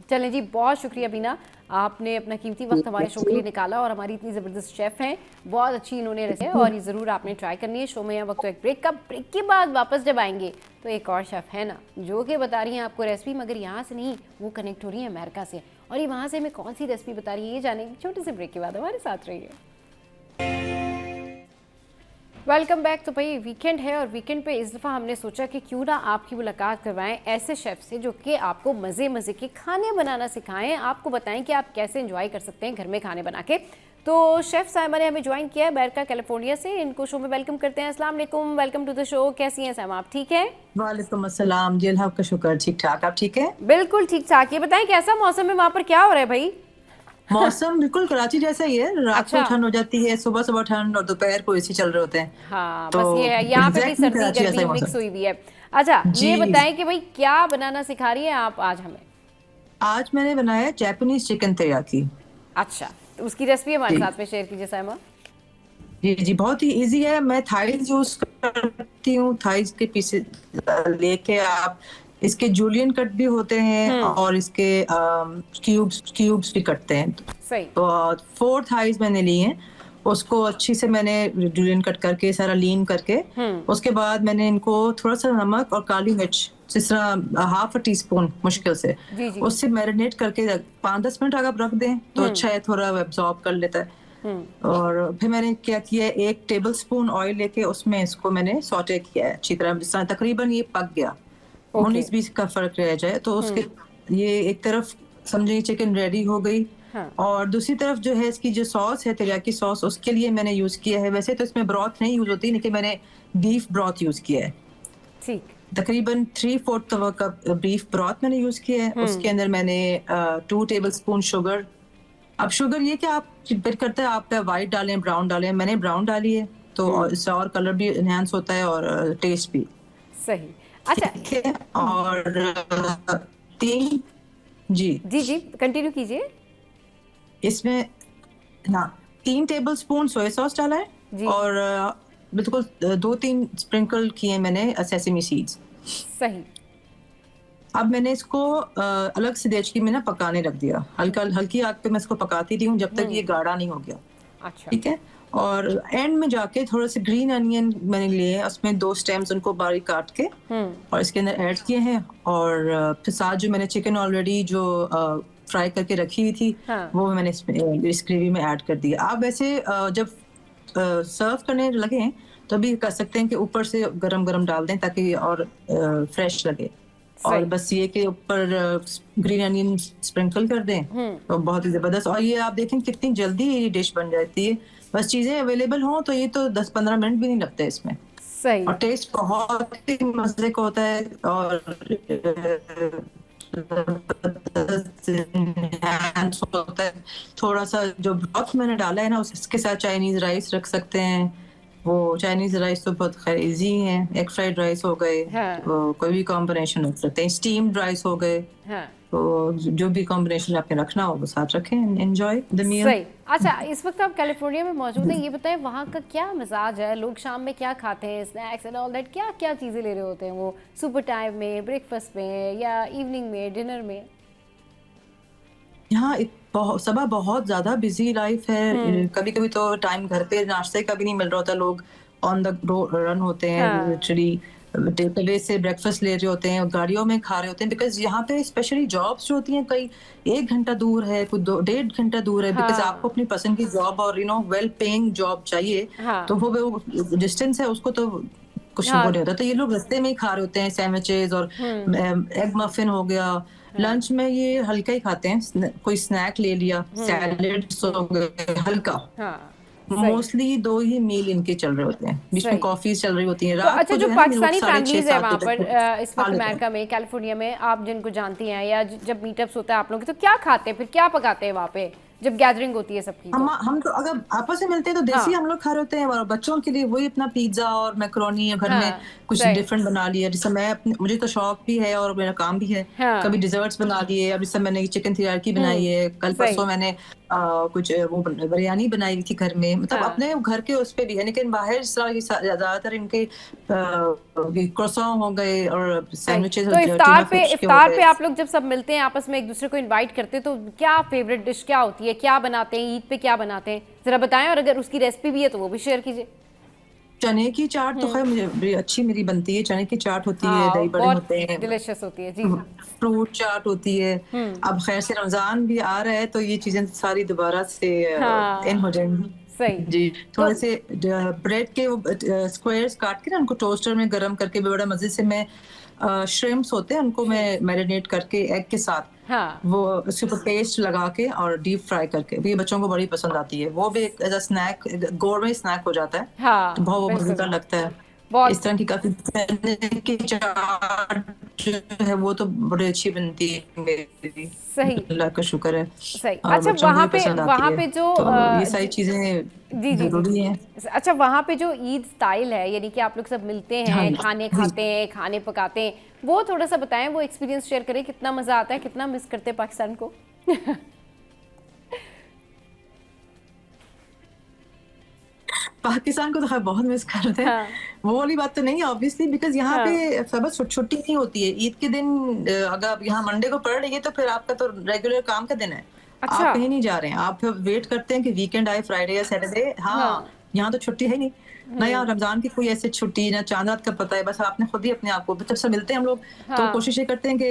चलें जी, बहुत शुक्रिया बीना, आपने अपना कीमती वक्त हमारे शो के लिए निकाला और हमारी इतनी ज़बरदस्त शेफ़ हैं, बहुत अच्छी इन्होंने रेसिपी और ये ज़रूर आपने ट्राई करनी है। शो में यहाँ वक्त तो एक ब्रेक का, ब्रेक के बाद वापस जब आएंगे तो एक और शेफ़ है ना जो कि बता रही हैं आपको रेसिपी, मगर यहाँ से नहीं, वो कनेक्ट हो रही है अमेरिका से, और ये वहाँ से हमें कौन सी रेसिपी बता रही है ये जानेंगे छोटे से ब्रेक के बाद। हमारे साथ रहिए। Welcome back. तो भाई वीकेंड है और वीकेंड पे इस दफ़ा हमने सोचा कि क्यों ना आपकी मुलाकात करवाएं ऐसे शेफ़ से जो कि आपको मज़े मज़े के खाने बनाना सिखाएं, आपको बताएं कि आप कैसे एंजॉय कर सकते हैं घर में खाने बना के। तो शेफ़ साइमा ने हमें ज्वाइन किया है अमेरिका कैलिफोर्निया से। इनको शो में वेलकम करते हैं। अस्सलाम वालेकुम, वेलकम टू द शो। कैसी हैं साइमा, आप ठीक हैं? वालेकुम अस्सलाम जी, अल्लाह का शुक्र, ठीक ठाक। आप ठीक है? बिल्कुल ठीक ठाक। ये बताएं कैसा मौसम है वहाँ पर, क्या हो रहा है भाई? मौसम बिल्कुल कराची जैसा ही है। रात अच्छा। को ठंड हो जाती है, सुबह सुबह ठंड, और दोपहर को एसी चल रहे होते हैं। हाँ तो बस ये है, यहाँ पे भी एग्जैक्टली सर्दी कराची जैसा गर्मी ही मिक्स मौसम। हुई हुई है। अच्छा जी, ये बताएं कि भाई क्या बनाना सिखा रही हैं आप आज हमें? आज मैंने बनाया जापानीज चिकन तेरियाकी। अच्छा, तो उसकी रेसिपी हमारे जी साथ में शेयर कीजिए साइमा। जी जी, बहुत ही इजी है। मैं थाइज यूज करती हूँ। थाइज के पीसेस लेके आप इसके जूलियन कट भी होते हैं और इसके क्यूब्स भी कटते हैं। सही। तो 4 थाइज मैंने ली हैं। उसको अच्छी से मैंने जूलियन कट करके सारा लीन करके उसके बाद मैंने इनको थोड़ा सा नमक और काली मिर्च जिस तरह हाफ टी स्पून मुश्किल से जी जी। उससे मैरिनेट करके 5-10 मिनट अगर आप रख दें तो अच्छा है, थोड़ा एब्जॉर्ब कर लेता है। और फिर मैंने क्या किया, 1 टेबल स्पून ऑयल लेके उसमें इसको मैंने सॉटे किया है अच्छी तरह, जिस तरह तकरीबन ये पक गया। 19-20 का फर्क रह जाए तो उसके ये एक तरफ समझिए चिकन रेडी हो गई। हाँ। और दूसरी तरफ जो है इसकी जो सॉस है तेरियाकी सॉस, उसके लिए मैंने यूज किया है, वैसे तो इसमें ब्रॉथ नहीं यूज होती लेकिन मैंने बीफ ब्रॉथ यूज किया है। ठीक। तकरीबन 3/4 कप बीफ ब्रॉथ मैंने यूज किया है। उसके अंदर मैंने 2 टेबल स्पून शुगर। अब शुगर ये कि आप डिपेंड करता है आप वाइट डालें ब्राउन डालें, मैंने ब्राउन डाली है तो इससे और कलर भी एनहांस होता है और टेस्ट भी। सही। अच्छा ठीक है। और 3 जी जी जी कंटिन्यू कीजिए। इसमें ना 3 टेबल स्पून सोया सॉस डाला जी। है और बिल्कुल 2-3 स्प्रिंकल किए मैंने सेसमी सीड्स। सही। अब मैंने इसको अलग से देचकी में ना पकाने रख दिया। हल्की आग पे मैं इसको पकाती रही हूँ जब तक ये गाढ़ा नहीं हो गया। अच्छा। ठीक है। और एंड में जाके थोड़े से ग्रीन अनियन मैंने लिए हैं, उसमें 2 स्टेम्स उनको बारीक काट के और इसके अंदर ऐड किए हैं। और फिर साथ जो मैंने चिकन ऑलरेडी जो फ्राई करके रखी हुई थी वो मैंने इस ग्रेवी में ऐड कर दिया। आप वैसे जब सर्व करने लगे हैं तो भी कर सकते हैं कि ऊपर से गरम गरम डाल दें ताकि और फ्रेश लगे। और बस ये कि ऊपर ग्रीन अनियन स्प्रिंकल कर दें तो बहुत ही जबरदस्त। और ये आप देखें कितनी जल्दी ये डिश बन जाती है, बस चीजें अवेलेबल हों तो ये तो 10-15 मिनट भी नहीं लगते इसमें। सही। और टेस्ट बहुत ही मजे का होता है और होता है। थोड़ा सा जो ब्रॉथ मैंने डाला है ना उसके साथ चाइनीज राइस रख सकते हैं। वो चाइनीज राइस तो बहुत खैर इजी है, एग फ्राइड राइस हो गए। हाँ। कोई भी कॉम्बिनेशन रख सकते हैं, स्टीम्ड राइस हो गए। हाँ। तो जो भी कॉम्बिनेशन आपने रखना हो वो साथ रखें, एंजॉय द मील। सही। अच्छा इस वक्त आप कैलिफोर्निया में मौजूद हैं, ये बताएं वहाँ का क्या मिजाज है, लोग शाम में क्या खाते हैं, स्नैक्स एंड ऑल दैट, क्या क्या चीज़ें ले रहे होते हैं वो सुपर टाइम में, ब्रेकफास्ट में या इवनिंग में, डिनर में? यहाँ सुबह बहुत ज्यादा बिजी लाइफ है। कभी कभी तो टाइम घर पे नाश्ते का भी नहीं मिल रहा होता, लोग ऑन द रन होते हैं, लिटरली टेकअवे से ब्रेकफास्ट ले रहे होते हैं, गाड़ियों में खा रहे होते हैं। बिकॉज यहाँ पे स्पेशली जॉब्स जो होती हैं कई 1 घंटा दूर है, कुछ 1.5 घंटा दूर है। बिकॉज आपको अपनी पसंद की जॉब और वेल पेइंग जॉब चाहिए तो वो डिस्टेंस है उसको तो कुछ वो नहीं होता। तो ये लोग रास्ते में ही खा रहे होते हैं सैंडविचेस और एग मफिन हो गया। लंच में ये हल्का ही खाते हैं, कोई स्नैक ले लिया, सैलेड्स हो गए हल्का। मोस्टली 2 ही मील इनके चल रहे होते हैं, बीच में कॉफीज चल रही होती हैं। तो अच्छा जो पाकिस्तानी फैमिलीज है वहाँ पर इस वक्त अमेरिका में कैलिफोर्निया में, आप जिनको जानती हैं या जब मीटअप्स होता है आप लोग, तो क्या खाते हैं फिर, क्या पकाते हैं वहाँ पे जब गैदरिंग होती है सबकी? हम तो अगर आपस में मिलते हैं तो देसी हम लोग खा रहे होते हैं और बच्चों के लिए वही अपना पिज्जा और मैकरोनी घर में कुछ डिफरेंट बना लिया। जैसे मुझे तो शौक भी है और मेरा काम भी है, कभी डिजर्ट्स बना लिए। अब जैसे मैंने चिकन तेरियाकी बनाई है, कल परसों मैंने कुछ वो बिरयानी बनाई थी घर में। मतलब अपने घर के उस पे भी है, लेकिन बाहर इस तरह ज्यादातर इनके क्रोसॉन हो गए और सैंडविचेस। तो इफ्तार पे आप लोग जब सब मिलते हैं आपस में एक दूसरे को इनवाइट करते हैं तो क्या फेवरेट डिश क्या होती है, क्या बनाते हैं, ईद पे क्या बनाते हैं जरा बताएं, और अगर उसकी रेसिपी भी है तो वो भी शेयर कीजिए। चने की चाट तो खैर मुझे अच्छी मेरी बनती है। चने की चाट होती है, दही बड़े होते हैं, डिलीशियस होती है जी। फ्रूट चाट होती है। अब खैर से रमजान भी आ रहा है तो ये चीजें सारी दोबारा से इन हो जाएंगी। सही। जी, थोड़े से ब्रेड के वो स्क्वायर्स काट के ना उनको टोस्टर में गरम करके बड़ा मजे से मैं श्रिम्प्स होते हैं उनको मैं मैरिनेट करके एग के साथ हाँ। वो उसके ऊपर पेस्ट लगा के और डीप फ्राई करके ये बच्चों को बड़ी पसंद आती है। वो भी एक as a snack gourmet snack हो जाता है। हाँ, तो बहुत वो बिल्कुल। मजेदार लगता है। बहुत इस तरह की काफी तरह की चाट जो है वो तो बड़ी अच्छी बनती है मेरी। सही। अल्लाह का शुक्र है सही। और अच्छा बच्चों को भी पसंद आती वहाँ है। पे जो तो ये सारी चीजें जी जी जी जरूरी जी। हैं। अच्छा वहाँ पे जो ईद स्टाइल है यानी कि आप लोग सब मिलते हाँ हैं, जी, खाने जी। खाते हैं, खाने पकाते हैं, वो थोड़ा सा बताएं, वो एक्सपीरियंस शेयर करें, कितना मजा आता है, कितना मिस करते हैं पाकिस्तान को। पाकिस्तान को तो खैर बहुत मिस करते हैं। हाँ वो वाली बात तो नहीं है ऑब्वियसली, बिकॉज यहाँ हाँ पे सब छुट्टी नहीं होती है ईद के दिन। अगर आप यहाँ मंडे को पढ़ रही है तो फिर आपका तो रेगुलर काम का दिन है। अच्छा आप कहीं नहीं जा रहे हैं, आप वेट करते हैं कि वीकेंड आए, फ्राइडे या सैटरडे। हाँ, हाँ यहाँ तो छुट्टी है नहीं ना, यहाँ रमजान की कोई ऐसी छुट्टी ना चांद रात का पता है। बस आपने खुद ही अपने आप को जब से मिलते हैं हम लोग तो हाँ कोशिश ये करते हैं कि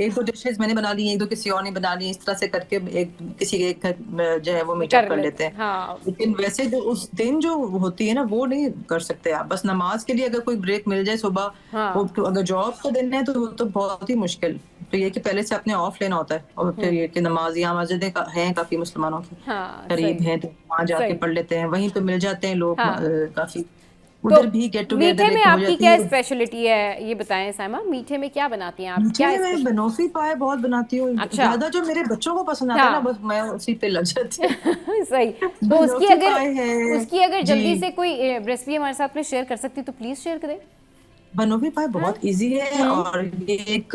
एक दो डिशेज मैंने बना ली, एक दो किसी और ने बना ली, इस तरह से करके एक किसी के एक घर जो है वो मीटअप कर लेते हैं। हाँ लेकिन वैसे जो उस दिन जो होती है ना वो नहीं कर सकते आप। बस नमाज के लिए अगर कोई ब्रेक मिल जाए सुबह, हाँ वो तो अगर जॉब का दिन है तो वो तो बहुत ही मुश्किल। तो ये कि पहले से अपने ऑफ लेना होता है और फिर ये कि नमाज यहाँ मस्जिदें हैं काफी मुसलमानों की हाँ करीब सही हैं तो वहाँ जाके सही। पढ़ लेते हैं, वहीं पे मिल जाते हैं लोग हाँ काफी। तो उधर भी गेट टुगेदर मीठे में एक हो आपकी जाती क्या है। स्पेशलिटी है ये बताएं साइमा, मीठे में क्या बनाती हैं आप, मीठे क्या में मैं स्पेशल। बनोफी पाए बहुत बनाती हूँ। अच्छा ज्यादा जो मेरे बच्चों को पसंद आता है ना हाँ बस मैं उसी पे लग जाती हूँ। सही। तो बनोफी पाए है उसकी अगर जी। जल्दी से कोई रेसिपी हमारे साथ में शेयर कर सकती तो प्लीज शेयर करें। बनोफी पाए बहुत इजी है और ये एक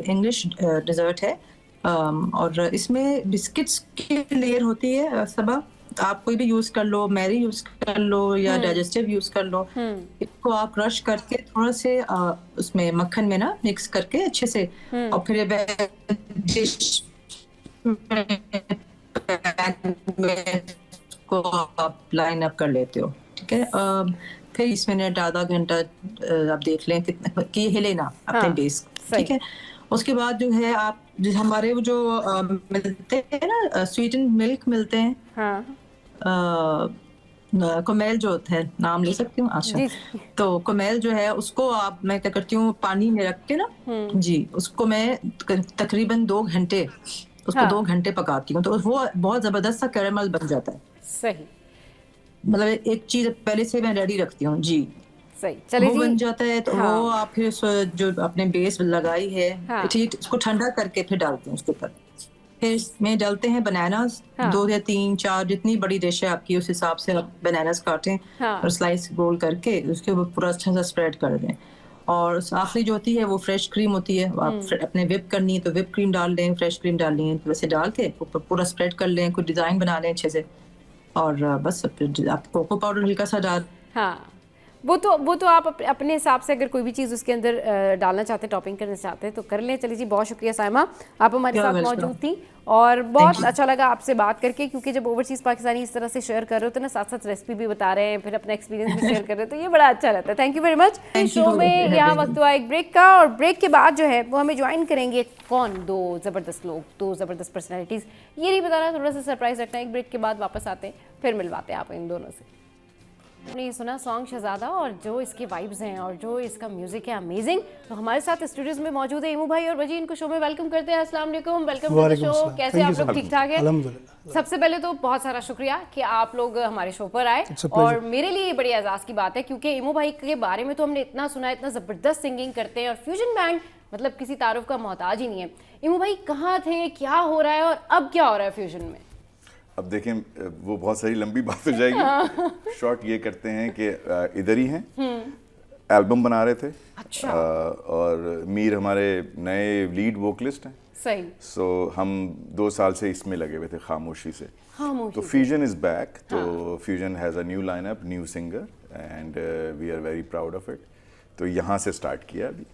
इंग्लिश डिजर्ट है। और इसमें बिस्किट्स की लेयर होती है सबा। आप कोई भी यूज कर लो, मैरी यूज कर लो या डाइजेस्टिव यूज कर लो। इसको आप क्रश करके थोड़ा से उसमें मक्खन में ना मिक्स करके अच्छे से और फिर डिश को आप लाइन अप कर लेते हो। ठीक है, फिर 20 मिनट आधा घंटा आप देख लें कितना कि हिले ना अपने हाँ, बेस। सही। ठीक है, उसके बाद जो है आप जो हमारे वो जो मिलते हैं ना स्वीटेंड मिल्क मिलते हैं, हाँ कोमेल जो होते हैं, नाम ले सकती हूँ अच्छा। जी तो कोमेल जो है उसको आप मैं क्या करती हूँ पानी में रख के ना जी उसको मैं तकरीबन 2 घंटे उसको हाँ 2 घंटे पकाती हूँ तो वो बहुत जबरदस्त सा कैरेमल बन जाता है। सही मतलब एक चीज पहले से मैं रेडी रखती हूँ जी। सही। चलिए वो जी बन जाता है तो हाँ वो आप फिर जो आपने बेस लगाई है हाँ ठीक उसको ठंडा करके फिर डालते हैं उसके ऊपर। फिर इसमें डालते हैं बनानास, हाँ 2 या 3 4 जितनी बड़ी डिश है आपकी उस हिसाब से आप बनानास काटें हाँ और स्लाइस गोल करके उसके ऊपर पूरा अच्छा सा स्प्रेड कर दें। और आखिरी जो होती है वो फ्रेश क्रीम होती है, आप अपने विप करनी है तो विप क्रीम डाल दें, फ्रेश क्रीम डालनी है तो वैसे डाल के ऊपर पूरा स्प्रेड कर लें, कोई डिजाइन बना लें अच्छे से और बस फिर आप कोको पाउडर हल्का सा डाल। हाँ वो तो आप अपने हिसाब से अगर कोई भी चीज़ उसके अंदर डालना चाहते हैं, टॉपिंग करना चाहते हैं तो कर लें। चलिए जी बहुत शुक्रिया साइमा, आप हमारे साथ मौजूद थी और बहुत अच्छा लगा आपसे बात करके, क्योंकि जब ओवरसीज़ पाकिस्तानी इस तरह से शेयर कर रहे हो तो ना साथ साथ रेसिपी भी बता रहे हैं, फिर अपना एक्सपीरियंस भी शेयर कर रहे हैं, तो ये बड़ा अच्छा रहता है। Thank you very much. Show में यहाँ वक्त हुआ एक ब्रेक का और ब्रेक के बाद जो है वो हमें ज्वाइन करेंगे कौन, 2 ज़बरदस्त लोग, 2 ज़बरदस्त पर्सनैलिटीज़। ये नहीं बताना, थोड़ा सा सरप्राइज रखना। एक ब्रेक के बाद वापस आते हैं, फिर मिलवाते हैं आप इन दोनों से। आपने ये सुना सॉन्ग शहजादा और जो इसके वाइब्स हैं और जो इसका म्यूजिक है अमेजिंग। तो हमारे साथ स्टूडियोज में मौजूद है इमू भाई और वजी, इनको शो में वेलकम करते हैं। अस्सलाम वालेकुम, वेलकम टू द शो। कैसे आप लोग, ठीक ठाक है? अल्हम्दुलिल्लाह। सबसे पहले तो बहुत सारा शुक्रिया कि आप लोग हमारे शो पर आए और मेरे लिए बड़ी एजाज़ की बात है क्योंकि इमू भाई के बारे में तो हमने इतना सुना है, इतना ज़बरदस्त सिंगिंग करते हैं और फ्यूजन बैंड मतलब किसी तारुफ का मोहताज ही नहीं है। इमू भाई कहाँ थे, क्या हो रहा है और अब क्या हो रहा है फ्यूजन में? अब देखें वो बहुत सारी लंबी बात हो जाएगी। शॉर्ट ये करते हैं कि इधर ही हैं, एल्बम बना रहे थे। अच्छा। और मीर हमारे नए लीड वोकलिस्ट हैं। सही। सो हम 2 साल से इसमें लगे हुए थे खामोशी से। खामोशी तो फ्यूजन इज बैक। तो Fusion has a new lineup, new singer and we are very proud of it. तो यहाँ से स्टार्ट किया अभी।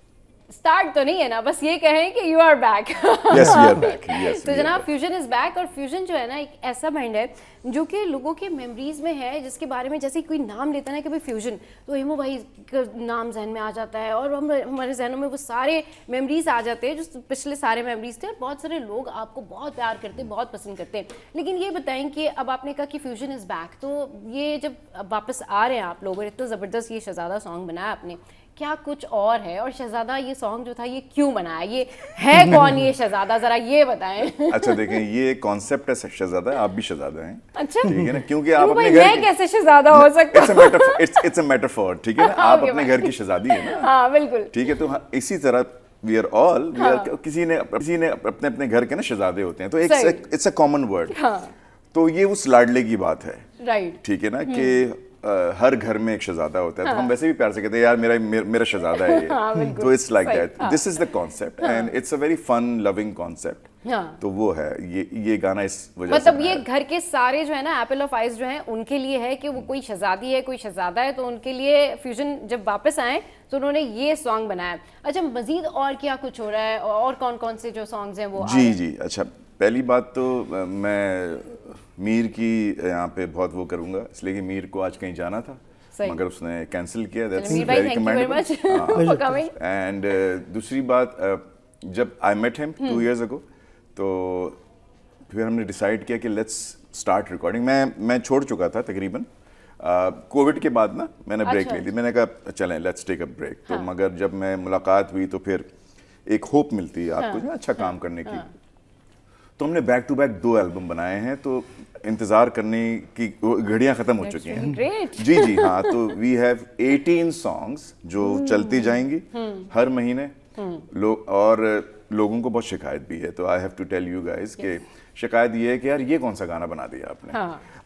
स्टार्ट तो नहीं है ना, बस ये कहें कि you are back. Yes we are back, yes तो जनाब फ्यूजन इज बैक, और फ्यूजन जो है ना एक ऐसा बैंड है जो कि लोगों के मेमोरीज में है, जिसके बारे में जैसे कोई नाम लेता है ना कि भाई फ्यूजन, तो हेमू भाई का नाम जहन में आ जाता है और हमारे जहनों में वो सारे मेमोरीज आ जाते हैं जो पिछले सारे मेमोरीज थे, और बहुत सारे लोग आपको बहुत प्यार करते हैं, बहुत पसंद करते हैं। लेकिन ये बताएं कि अब आपने कहा कि फ्यूजन इज़ बैक, तो ये जब वापस आ रहे हैं आप लोग और इतना ज़बरदस्त ये शहजादा सॉन्ग बनाया आपने, क्या कुछ और है? और शहजादा ये सॉन्ग जो था ये क्यों बनाया, ये है कौन ये शहजादा, जरा ये बताएं। अच्छा देखें, ये कॉन्सेप्ट है शहजादा, आप भी शहजादा हैं, अच्छा ठीक है ना, क्योंकि आप अपने भाई घर मैं कैसे शहजादा हो सकता हूँ? इट्स अ मेटाफोर, ठीक है ना, आप Okay, अपने घर की शहजादी है ना, हाँ बिल्कुल, ठीक है। तो इसी तरह वी आर ऑल किसी ने अपने अपने घर के ना शहजादे होते हैं, तो इट्स अ कॉमन वर्ड। तो ये उस लाडले की बात है, राइट, ठीक है ना, कि हर घर में एक शहजादा होता है, तो हम वैसे भी प्यार से कहते हैं यार मेरा शहजादा है ये, तो it's like that, this is the concept and it's a very fun loving concept. तो वो है ये गाना इस वजह से मतलब ये घर के सारे जो है ना एप्पल ऑफ आइज जो है उनके लिए है कि वो कोई शहजादी है कोई शहजादा है, तो उनके लिए फ्यूजन जब वापस आए तो उन्होंने ये सॉन्ग बनाया। अच्छा मजीद और क्या कुछ हो रहा है, और कौन कौन से जो सॉन्ग्स हैं वो जी। अच्छा पहली बात तो मैं मीर की यहाँ पे बहुत वो करूँगा, इसलिए कि मीर को आज कहीं जाना था मगर उसने कैंसिल किया, दैट्स वेरी कमेंडेबल। एंड दूसरी बात, जब I met him 2 years ago, तो फिर हमने डिसाइड किया कि लेट्स स्टार्ट रिकॉर्डिंग। मैं छोड़ चुका था तकरीबन, कोविड के बाद ना मैंने ब्रेक ले ली, मैंने कहा चलें लेट्स टेक अ ब्रेक। तो मगर जब मैं मुलाकात हुई तो फिर एक होप मिलती है आपको जो अच्छा काम करने की, तो हमने बैक टू बैक 2 एल्बम बनाए हैं, तो इंतज़ार करने की घड़ियां ख़त्म हो चुकी हैं। जी हाँ, तो वी हैव 18 सॉन्ग्स जो चलती जाएंगी हर महीने। लोगों को बहुत शिकायत भी है, तो I have to tell you guys कि शिकायत ये है कि यार ये कौन सा गाना बना दिया आपने।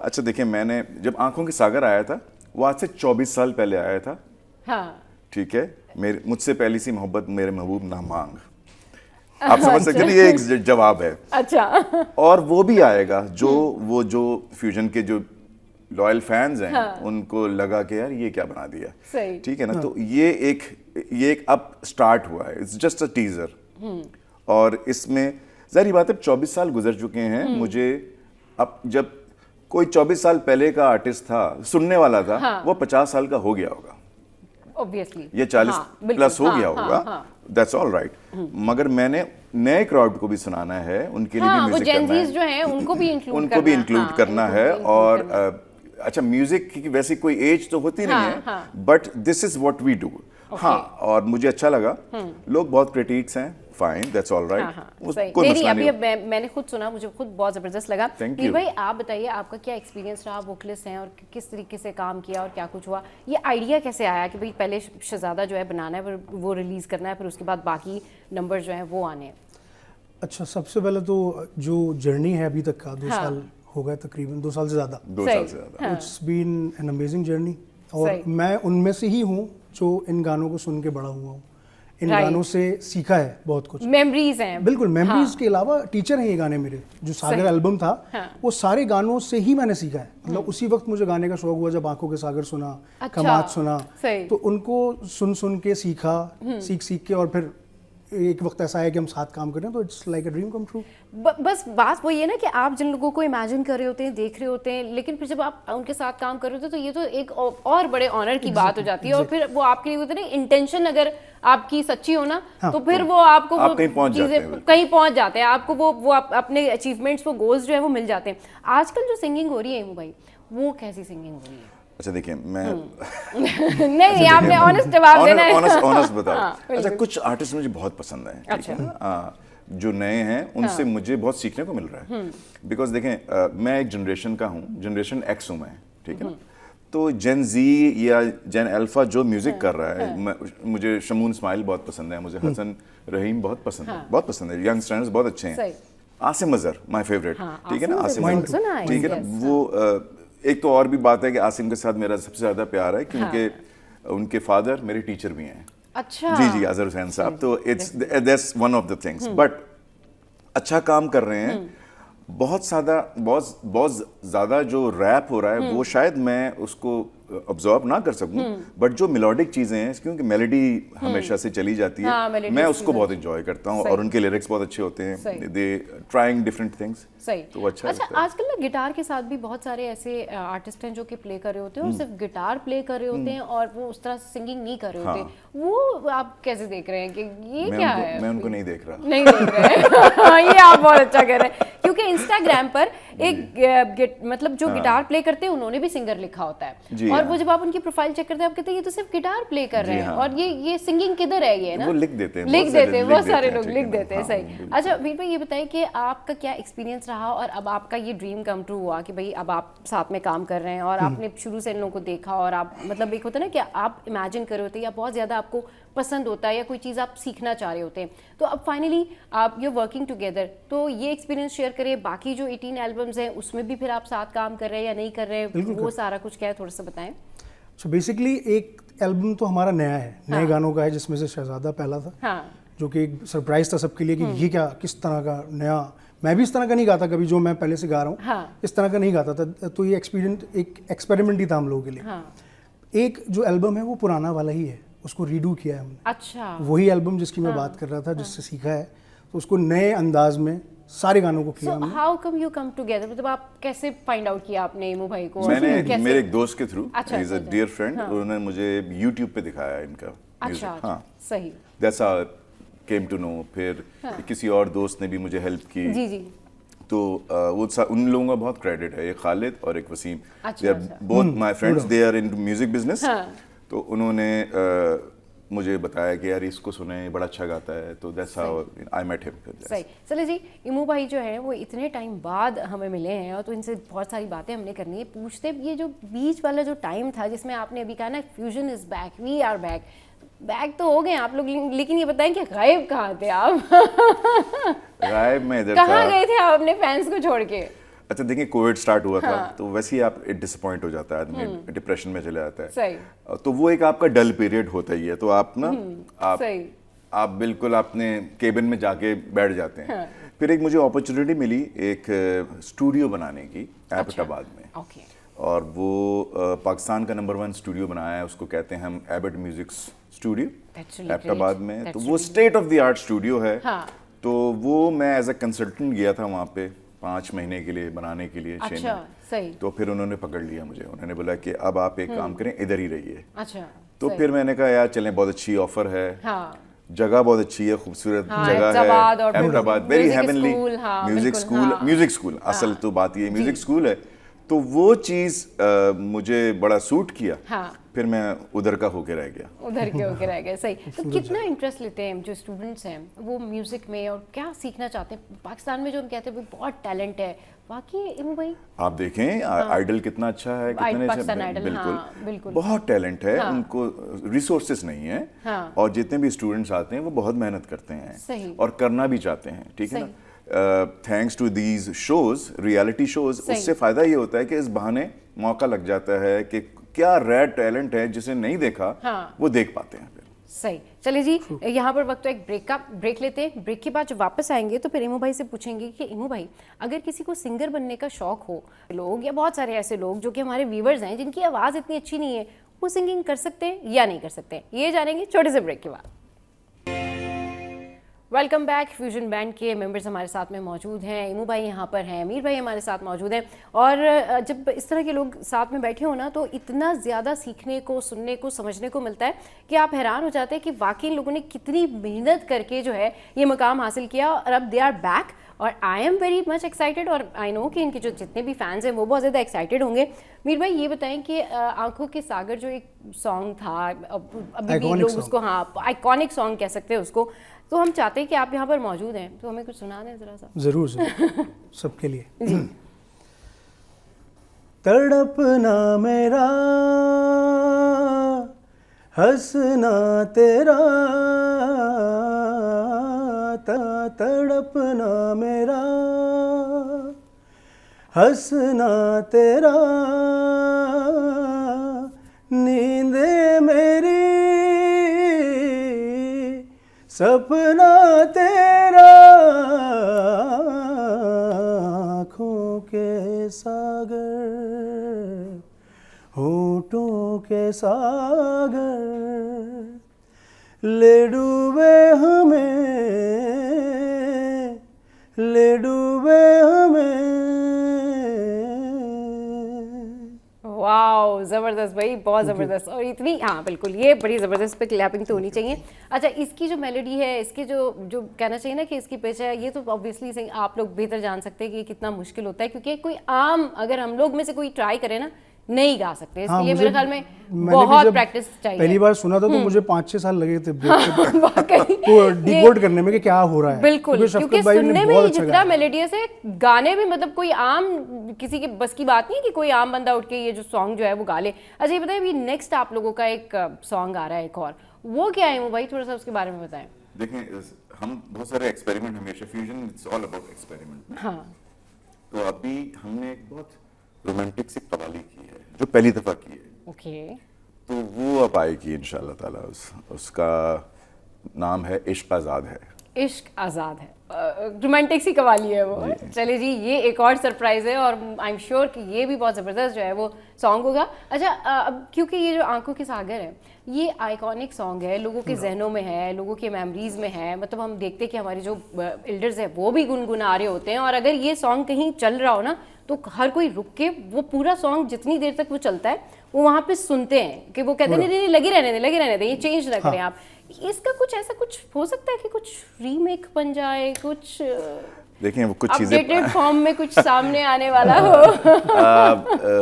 अच्छा देखिए, मैंने जब आंखों के सागर आया था वो आज से 24 साल पहले आया था, ठीक है। मुझसे पहली सी मोहब्बत मेरे महबूब ना मांग, आप समझ सकते हैं, ये एक जवाब है। अच्छा और वो भी आएगा जो फ्यूजन के जो लॉयल फैंस हैं उनको लगा कि यार ये क्या बना दिया, ठीक है ना। तो ये एक अब स्टार्ट हुआ है, इट्स जस्ट अ टीजर। और इसमें जाहिर बात है 24 साल गुजर चुके हैं, मुझे अब जब कोई 24 साल पहले का आर्टिस्ट था सुनने वाला था, वो 50 साल का हो गया होगा ऑब्वियसली, ये 40 प्लस हो गया होगा, दैट्स ऑल राइट। मगर मैंने नए क्राउड को भी सुनाना है, उनके लिए भी म्यूजिक करना है, जो हैं उनको भी इंक्लूड करना है। और अच्छा म्यूजिक की वैसी कोई एज तो होती नहीं है, but this is what we do. हाँ, और मुझे अच्छा लगा, लोग बहुत क्रिटिक्स हैं, फाइन, दैट्स ऑल राइट। नहीं अभी मैंने खुद सुना, मुझे खुद बहुत जबरदस्त लगा। मीर भाई आप बताइए, आपका क्या एक्सपीरियंस रहा, वोकलिस्ट हैं और किस तरीके से काम किया और क्या कुछ हुआ, ये आइडिया कैसे आया कि भाई पहले शहजादा जो है बनाना है, फिर वो रिलीज करना है, फिर उसके बाद बाकी नंबर जो है वो आने हैं? अच्छा, सबसे पहले तो जो जर्नी है अभी तक का 2 साल हो गए, तकरीबन 2 साल से ज़्यादा, 2 साल से ज़्यादा, it's been an amazing journey. और मैं उनमें से ही हूँ जो इन गानों को सुन के बड़ा हुआ हूँ, इन गानों से सीखा है बहुत कुछ, मेमोरीज हैं बिल्कुल। मेमोरीज के अलावा टीचर हैं ये गाने मेरे, जो सागर एल्बम था वो सारे गानों से ही मैंने सीखा है। मतलब उसी वक्त मुझे गाने का शौक हुआ जब आंखों के सागर सुना, कमात सुना, तो उनको सुन के सीखा, सीख के, और फिर एक वक्त ऐसा है कि हम साथ काम करें, तो it's like a dream come true. बस बात वो ये ना कि आप जिन लोगों को इमेजिन कर रहे होते हैं, देख रहे होते हैं, लेकिन फिर जब आप उनके साथ काम कर रहे होते हैं तो ये तो एक और बड़े ऑनर की बात हो जाती है। और फिर वो आपके लिए होते हैं ना, इंटेंशन अगर आपकी सच्ची हो ना, तो फिर वो आपको आप कहीं पहुंच जाते हैं, आपको वो अपने अचीवमेंट्स, वो गोल्स जो है वो मिल जाते हैं। आजकल जो सिंगिंग हो रही है भाई, वो कैसी सिंगिंग हो रही है? अच्छा देखिए, मैं नहीं आपने ऑनेस्ट जवाब देना है, ऑनेस्ट बताओ। अच्छा, कुछ आर्टिस्ट मुझे बहुत पसंद है, अच्छा जो नए हैं उनसे मुझे बहुत सीखने को मिल रहा है। बिकॉज देखें, मैं एक जनरेशन का हूँ, जनरेशन एक्स हूँ मैं, ठीक है ना। तो जेन जी या जेन अल्फा जो म्यूजिक कर रहा है, मुझे शमून इस्माइल बहुत पसंद है, मुझे हसन रहीम बहुत पसंद है, यंगस्टर्स बहुत अच्छे हैं। आसिम अजहर माय फेवरेट, ठीक है ना, आसिम अजहर, ठीक है ना। वो एक तो और भी बात है कि आसिम के साथ मेरा सबसे ज्यादा प्यार है क्योंकि उनके फादर मेरे टीचर भी हैं। अच्छा जी अजहर हुसैन साहब, तो it's that's one of the things. But अच्छा काम कर रहे हैं, बहुत ज्यादा जो रैप हो रहा है वो शायद मैं उसको ऑब्जॉर्व ना कर सकूं, बट जो मेलोडिक चीजें हैं, क्योंकि मेलोडी हमेशा से चली जाती है, हाँ, मैं उसको बहुत एंजॉय करता हूं, और उनके लिरिक्स बहुत अच्छे होते हैं, दे ट्राइंग डिफरेंट थिंग्स, सही। तो अच्छा लगता है। आजकल ना गिटार के साथ भी बहुत सारे ऐसे आर्टिस्ट हैं जो कि प्ले कर रहे होते हैं और सिर्फ गिटार प्ले कर रहे होते हैं और वो उस तरह से सिंगिंग नहीं कर रहे होते, वो आप कैसे देख रहे हैं कि ये क्या है? मैं उनको नहीं देख रहा, नहीं देख रहे ये आप बहुत अच्छा कह रहे हैं, क्योंकि इंस्टाग्राम पर एक मतलब जो गिटार प्ले करते हैं उन्होंने भी सिंगर लिखा होता है, और वो जब आप उनकी प्रोफाइल चेक करते हैं आप कहते हैं ये तो सिर्फ गिटार प्ले कर रहे हैं, और ये सिंगिंग किधर है, ये ना वो लिख देते हैं, बहुत सारे लोग लिख देते हैं, सही। अच्छा वीर भाई, ये बताइए कि आपका क्या एक्सपीरियंस रहा, और अब आपका ये ड्रीम कम ट्रू हुआ कि भाई अब आप साथ में काम कर रहे हैं और आपने शुरू से इन लोगों को देखा, और आप मतलब एक होता है ना कि आप इमेजिन कर रहे होते हैं या बहुत ज़्यादा आपको पसंद होता है या कोई चीज़ आप सीखना चाह रहे होते हैं, तो अब फाइनली आप यू वर्किंग टुगेदर, तो ये एक्सपीरियंस शेयर करिए। बाकी जो 18 एल्बम्स हैं उसमें भी फिर आप साथ काम कर रहे हैं या नहीं कर रहे हैं, वो सारा कुछ क्या है थोड़ा सा बताएं। सो बेसिकली एक एल्बम तो हमारा नया है, नए गानों का है, जिसमें से शहजादा पहला था, जो कि एक सरप्राइज था सबके लिए कि ये क्या, किस तरह का नया, मैं भी इस तरह का नहीं गाता कभी, जो मैं पहले से गा रहा हूँ इस तरह का नहीं गाता था, तो ये एक एक्सपेरिमेंट ही था हम लोगों के लिए। एक जो एल्बम है वो पुराना वाला ही है, उसको रीडू किया है हमने। अच्छा, वही एल्बम जिसकी मैं बात कर रहा था, जिससे सीखा है, तो उसको नए अंदाज में सारे गानों को किया हमने। How come you come together, मतलब आप कैसे फाइंड आउट किया आपने इमू भाई को? मैंने मेरे एक दोस्त के through, he is a dear friend, उन्होंने मुझे YouTube पे दिखाया इनका म्यूजिक। हाँ, सही, that's how came to know. फिर किसी और दोस्त ने भी मुझे हेल्प की, जी जी, तो वो उन लोगों का बहुत क्रेडिट है, एक खालिद और एक Wasim, they are both my friends, they are in music business, तो उन्होंने मुझे बताया कि यार इसको सुने, बड़ा अच्छा गाता है, तो that's how I met him. सही। चलिए जी, इमू भाई जो है वो इतने टाइम बाद हमें मिले हैं, और तो इनसे बहुत सारी बातें हमने करनी है। पूछते ये जो बीच वाला जो टाइम था जिसमें आपने अभी कहा ना Fusion is back, we are back, back तो हो गए आप लोग, लेकिन ये बताएं कि गायब कहाँ थे आप? गायब में इधर कहाँ गए थे आप अपने फैंस को छोड़ के? अच्छा देखिए, कोविड स्टार्ट हुआ था, तो वैसे ही आप डिसअपॉइंट हो जाता है आदमी, डिप्रेशन में चले जाता है, सही। तो वो एक आपका डल पीरियड होता ही है, तो आप ना आप बिल्कुल अपने केबिन में जाके बैठ जाते हैं। फिर एक मुझे अपॉर्चुनिटी मिली एक स्टूडियो बनाने की एबटाबाद में, और वो पाकिस्तान का नंबर 1 स्टूडियो बनाया है, उसको कहते हैं हम एबट म्यूजिक स्टूडियो एबटाबाद में, तो वो state of the art studio है। तो वो मैं एज अ कंसल्टेंट गया था वहाँ पे 5 महीने के लिए बनाने के लिए। अच्छा, सही। तो फिर उन्होंने पकड़ लिया मुझे, उन्होंने बोला कि अब आप एक काम करें, इधर ही रहिए। अच्छा, तो फिर मैंने कहा यार चलें, बहुत अच्छी ऑफर है, जगह बहुत अच्छी है, खूबसूरत जगह है Abbottabad, very heavenly, music school असल तो बात ये म्यूजिक स्कूल है, तो वो चीज मुझे बड़ा सूट किया। फिर मैं उधर का होके रह गया। सही। तो कितना इंटरेस्ट लेते हैं जो स्टूडेंट्स हैं वो म्यूजिक में, और क्या सीखना चाहते हैं? पाकिस्तान में जो हम कहते हैं बहुत टैलेंट है, बाकी इमू भाई आप देखें आइडल कितना अच्छा है, कितने अच्छे, बिल्कुल बहुत टैलेंट है, उनको रिसोर्सेस नहीं है, और जितने भी स्टूडेंट्स आते हैं वो बहुत मेहनत करते हैं और करना भी चाहते हैं, ठीक है ना। Thanks to these shows, reality shows, उससे फायदा ये होता है कि इस बहाने मौका लग जाता है कि क्या रेयर टैलेंट है जिसे नहीं देखा, वो देख पाते हैं फिर। सही। चलिए जी, यहाँ पर वक्त तो एक ब्रेक लेते हैं। ब्रेक के बाद जब वापस आएंगे तो फिर इमू भाई से पूछेंगे कि इमू भाई, अगर किसी को सिंगर बनने का शौक हो, लोग या बहुत सारे ऐसे लोग जो कि हमारे व्यूवर्स हैं जिनकी आवाज़ इतनी अच्छी नहीं है, वो सिंगिंग कर सकते हैं या नहीं कर सकते, ये जानेंगे छोटे से ब्रेक के बाद। Welcome back. फ्यूजन बैंड के मेंबर्स हमारे साथ में मौजूद हैं, इमू भाई यहाँ पर हैं, अमीर भाई हमारे साथ मौजूद हैं, और जब इस तरह के लोग साथ में बैठे हो ना तो इतना ज़्यादा सीखने को, सुनने को, समझने को मिलता है कि आप हैरान हो जाते हैं कि वाकई लोगों ने कितनी मेहनत करके जो है ये मुकाम हासिल किया, और अब दे आर बैक, और I am very much excited, और आई नो कि इनके जो जितने भी फैंस हैं वो बहुत ज़्यादा एक्साइटेड होंगे। मीर भाई ये बताएं कि आंखों के सागर जो एक सॉन्ग था, अभी भी लोग उसको आइकॉनिक सॉन्ग कह सकते हैं उसको, तो हम चाहते हैं कि आप यहाँ पर मौजूद हैं तो हमें कुछ सुना दें ज़रा सा। ज़रूर सबके लिए। तड़पना मेरा, हंसना तेरा, तड़पना मेरा, हंसना तेरा, नींदे मेरी, सपना तेरा, आँखों के सागर, होठों के सागर ले डूबे हमें, ले डूबे हमें। वाओ, जबरदस्त भाई, बहुत जबरदस्त। और इतनी, हाँ बिल्कुल, ये बड़ी जबरदस्त पे क्लैपिंग तो होनी चाहिए। अच्छा, इसकी जो मेलोडी है, इसके जो जो कहना चाहिए ना कि इसकी पिच है, ये तो ऑब्वियसली आप लोग बेहतर जान सकते हैं कि कितना मुश्किल होता है, क्योंकि कोई आम, अगर हम लोग में से कोई ट्राई करे ना, नहीं गा सकते। इसके लिए मेरे ख्याल में बहुत प्रैक्टिस चाहिए। पहली बार सुना था तो मुझे 5-6 साल लगे थे तो डिकोड करने में कि क्या हो रहा है। बिल्कुल, क्योंकि सुनने में ही जितना मेलोडियस है, गाने में मतलब कोई आम किसी के बस की बात नहीं है कि कोई आम बंदा उठ के ये जो सॉन्ग जो है वो गा ले। अच्छा, ये बताइए, अभी नेक्स्ट आप लोगों का एक सॉन्ग आ रहा है, एक और, वो क्या है भाई, थोड़ा सा उसके बारे में बताएं। देखें, हम बहुत सारे एक्सपेरिमेंट, हमेशा fusion it's all about experiment. हाँ, तो अभी हमने एक बहुत रोमांटिक सी कवाली की है जो पहली दफा की है। ओके, तो वो अब आएगी इंशाल्लाह ताला। उसका नाम है इश्क आज़ाद है। इश्क आज़ाद है, रोमांटिक सी कवाली है वो। चलिए जी, ये एक और सरप्राइज है और आई एम श्योर कि ये भी बहुत ज़बरदस्त जो है वो सॉन्ग होगा। अच्छा, अब क्योंकि ये जो आंखों के सागर है, ये आइकॉनिक सॉन्ग है, लोगों के जहनों में है, लोगों के मेमोरीज में है। मतलब हम देखते हैं कि हमारे जो एल्डर्स है वो भी गुनगुना रहे होते हैं, और अगर ये सॉन्ग कहीं चल रहा हो ना, तो हर कोई रुक के वो पूरा सॉन्ग जितनी देर तक वो चलता है वो वहाँ पे सुनते हैं कि वो कहते हैं नहीं, लगी रहने दें, ये चेंज ना करें आप। इसका कुछ ऐसा कुछ हो सकता है कि कुछ रीमेक बन जाए, कुछ देखें वो कुछ चीजें अपडेटेड फॉर्म में कुछ सामने आने वाला हो।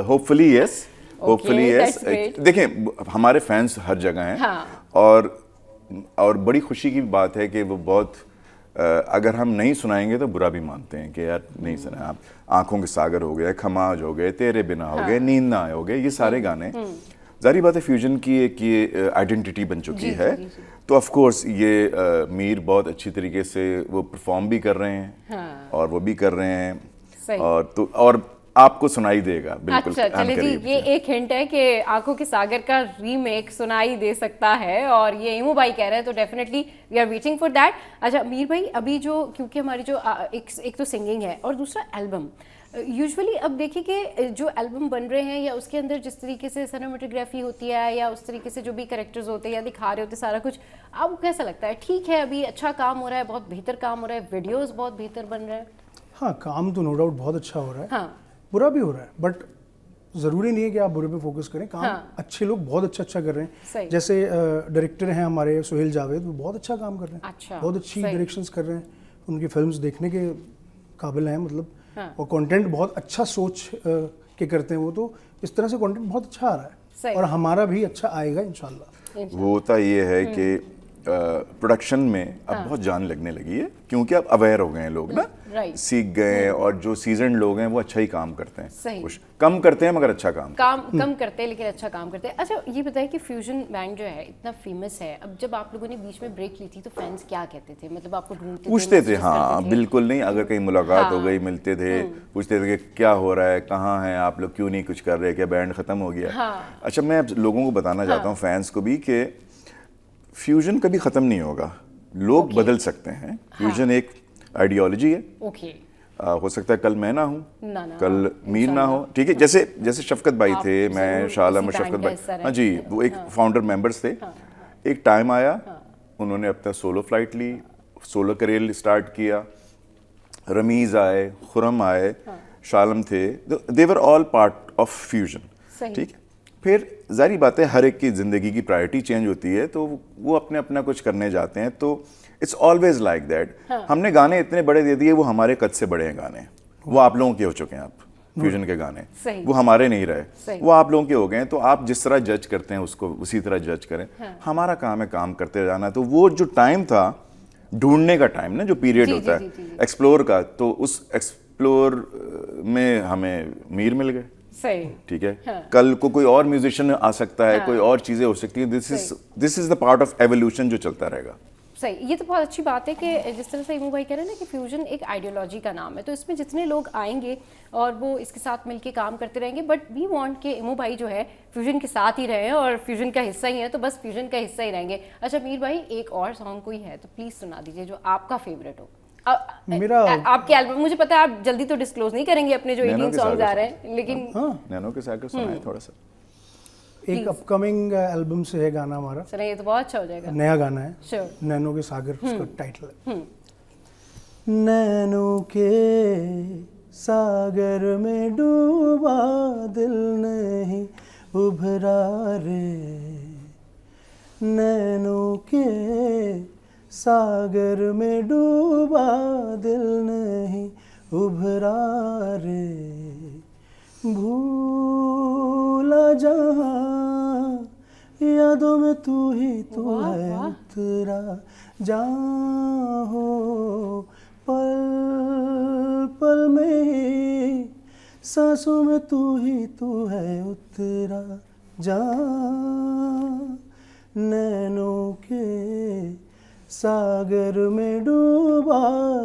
Hopefully yes, hopefully yes. देखें, हमारे फैंस हर जगह हैं। हाँ। और बड़ी खुशी की बात है कि वो बहुत, अगर हम नहीं सुनाएंगे तो बुरा भी मानते हैं कि यार नहीं सुना। आप आंखों के सागर हो गए, खमाज हो गए, तेरे बिना हो गए, नींद ना हो गए, ये सारे गाने जारी बात है फ्यूजन की एक ये आइडेंटिटी बन चुकी है। तो ऑफ कोर्स ये मीर बहुत अच्छी तरीके से वो परफॉर्म भी कर रहे हैं और वो भी कर रहे हैं, और आपको सुनाई देगा बिल्कुल। अच्छा, चलिए जी, ये एक हिंट है कि आंखों के सागर का रीमेक सुनाई दे सकता है, और ये इमू भाई कह रहे हैं, तो definitely we are waiting for that. अच्छा मीर भाई, अभी जो, क्योंकि हमारी जो एक तो सिंगिंग है और दूसरा एल्बम, यूजुअली अब देखिए कि जो एल्बम बन रहे हैं या उसके अंदर जिस तरीके से सिनेमेटोग्राफी होती है या उस तरीके से जो भी कैरेक्टर्स होते हैं या दिखा रहे होते हैं सारा कुछ, आपको कैसा लगता है? ठीक है, अभी अच्छा काम हो रहा है, बहुत बेहतर काम हो रहा है, वीडियोस बहुत बेहतर बन रहे हैं? हाँ, काम तो नो डाउट बहुत अच्छा हो रहा है। हाँ, बुरा भी हो रहा है, बट ज़रूरी नहीं है कि आप बुरे पे फोकस करें। काम अच्छे लोग बहुत अच्छा कर रहे हैं। जैसे डायरेक्टर हैं हमारे सोहेल जावेद, वो बहुत अच्छा काम कर रहे हैं। अच्छा, बहुत अच्छी डायरेक्शंस कर रहे हैं, उनकी फिल्म्स देखने के काबिल हैं, मतलब। और कंटेंट बहुत अच्छा सोच के करते हैं वो, तो इस तरह से कंटेंट बहुत अच्छा आ रहा है और हमारा भी अच्छा आएगा इंशाल्लाह। वो होता ये है कि प्रोडक्शन में अब बहुत जान लगने लगी है, क्योंकि अब अवेयर हो गए हैं लोग ना, सीख गए, और जो सीजन लोग हैं वो अच्छा ही काम करते हैं। कुछ कम करते हैं मगर अच्छा काम कम करते हैं, लेकिन अच्छा काम करते हैं। अच्छा, ये बताइए कि फ्यूजन बैंड जो है इतना फेमस है, अब जब आप लोगों ने बीच में ब्रेक ली थी तो फैंस क्या कहते थे? मतलब आपको ढूंढते पूछते थे? हाँ बिल्कुल, नहीं अगर कहीं मुलाकात हो गई, मिलते थे, पूछते थे कि क्या हो रहा है, कहाँ हैं आप लोग, क्यों नहीं कुछ कर रहे, क्या बैंड खत्म हो गया? अच्छा, मैं अब लोगों को बताना चाहता हूँ, फैंस को भी, कि फ्यूजन कभी खत्म नहीं होगा। लोग बदल सकते हैं, फ्यूजन एक आइडियोलॉजी है। हो सकता है कल मैं ना हूँ, कल मीर ना हो, ठीक है। जैसे शफकत भाई थे, मैं शाह आलम और शफकत भाई, हाँ जी, वो एक फाउंडर मेंबर्स थे। एक टाइम आया, उन्होंने अपना सोलो फ्लाइट ली, सोलो करियर स्टार्ट किया, रमीज आए, खुरम आए, शाह आलम थे, they were all part of Fuzon, ठीक है। फिर जारी बात है, हर एक की ज़िंदगी की प्रायोरिटी चेंज होती है, तो वो अपना कुछ करने जाते हैं, तो इट्स ऑलवेज लाइक दैट। हमने गाने इतने बड़े दे दिए, वो हमारे कद से बड़े हैं गाने, वो आप लोगों के हो चुके हैं। आप फ्यूजन के गाने, वो हमारे नहीं रहे, वो आप लोगों के हो गए हैं। तो आप जिस तरह जज करते हैं उसको उसी तरह जज करें। हमारा काम है काम करते जाना। तो वो जो टाइम था ढूंढने का टाइम ना, जो पीरियड होता है एक्सप्लोर का, तो उस एक्सप्लोर में हमें मीर मिल गए, ठीक है। कल को कोई और म्यूजिशियन आ सकता है, कोई और चीजें हो सकती है। This is the part of evolution जो चलता रहेगा। सही, ये तो बहुत अच्छी बात है कि जिस तरह से इमू भाई कह रहे हैं ना कि फ्यूजन एक आइडियोलॉजी का नाम है, तो इसमें जितने लोग आएंगे और वो इसके साथ मिलके काम करते रहेंगे, बट वी वांट के इमू भाई जो है फ्यूजन के साथ ही रहे और फ्यूजन का हिस्सा ही है, तो बस फ्यूजन का हिस्सा ही रहेंगे। अच्छा मीर भाई, एक और सॉन्ग कोई है तो प्लीज सुना दीजिए जो आपका फेवरेट हो। मेरा आपके एल्बम, मुझे पता है आप जल्दी तो डिस्क्लोज नहीं करेंगे अपने जो 18 सॉन्ग्स आ रहे हैं, लेकिन नैनो के सागर सुनाएं थोड़ा सा। एक अपकमिंग एल्बम से है गाना हमारा। चलिए, ये तो बहुत अच्छा हो जाएगा। नया गाना है, Sure. नैनो के सागर उसका टाइटल है। नैनो के सागर में डूबा दिल नहीं उभरा रे, नैनो के सागर में डूबा दिल नहीं उभरा रे, भूला जहाँ यादों में तू ही तू है उतरा, जहाँ हो पल पल में सांसों में तू ही तू है उतरा, जहाँ नैनों के सागर में डूबा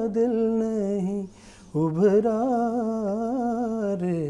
दिल नहीं उभरा रे।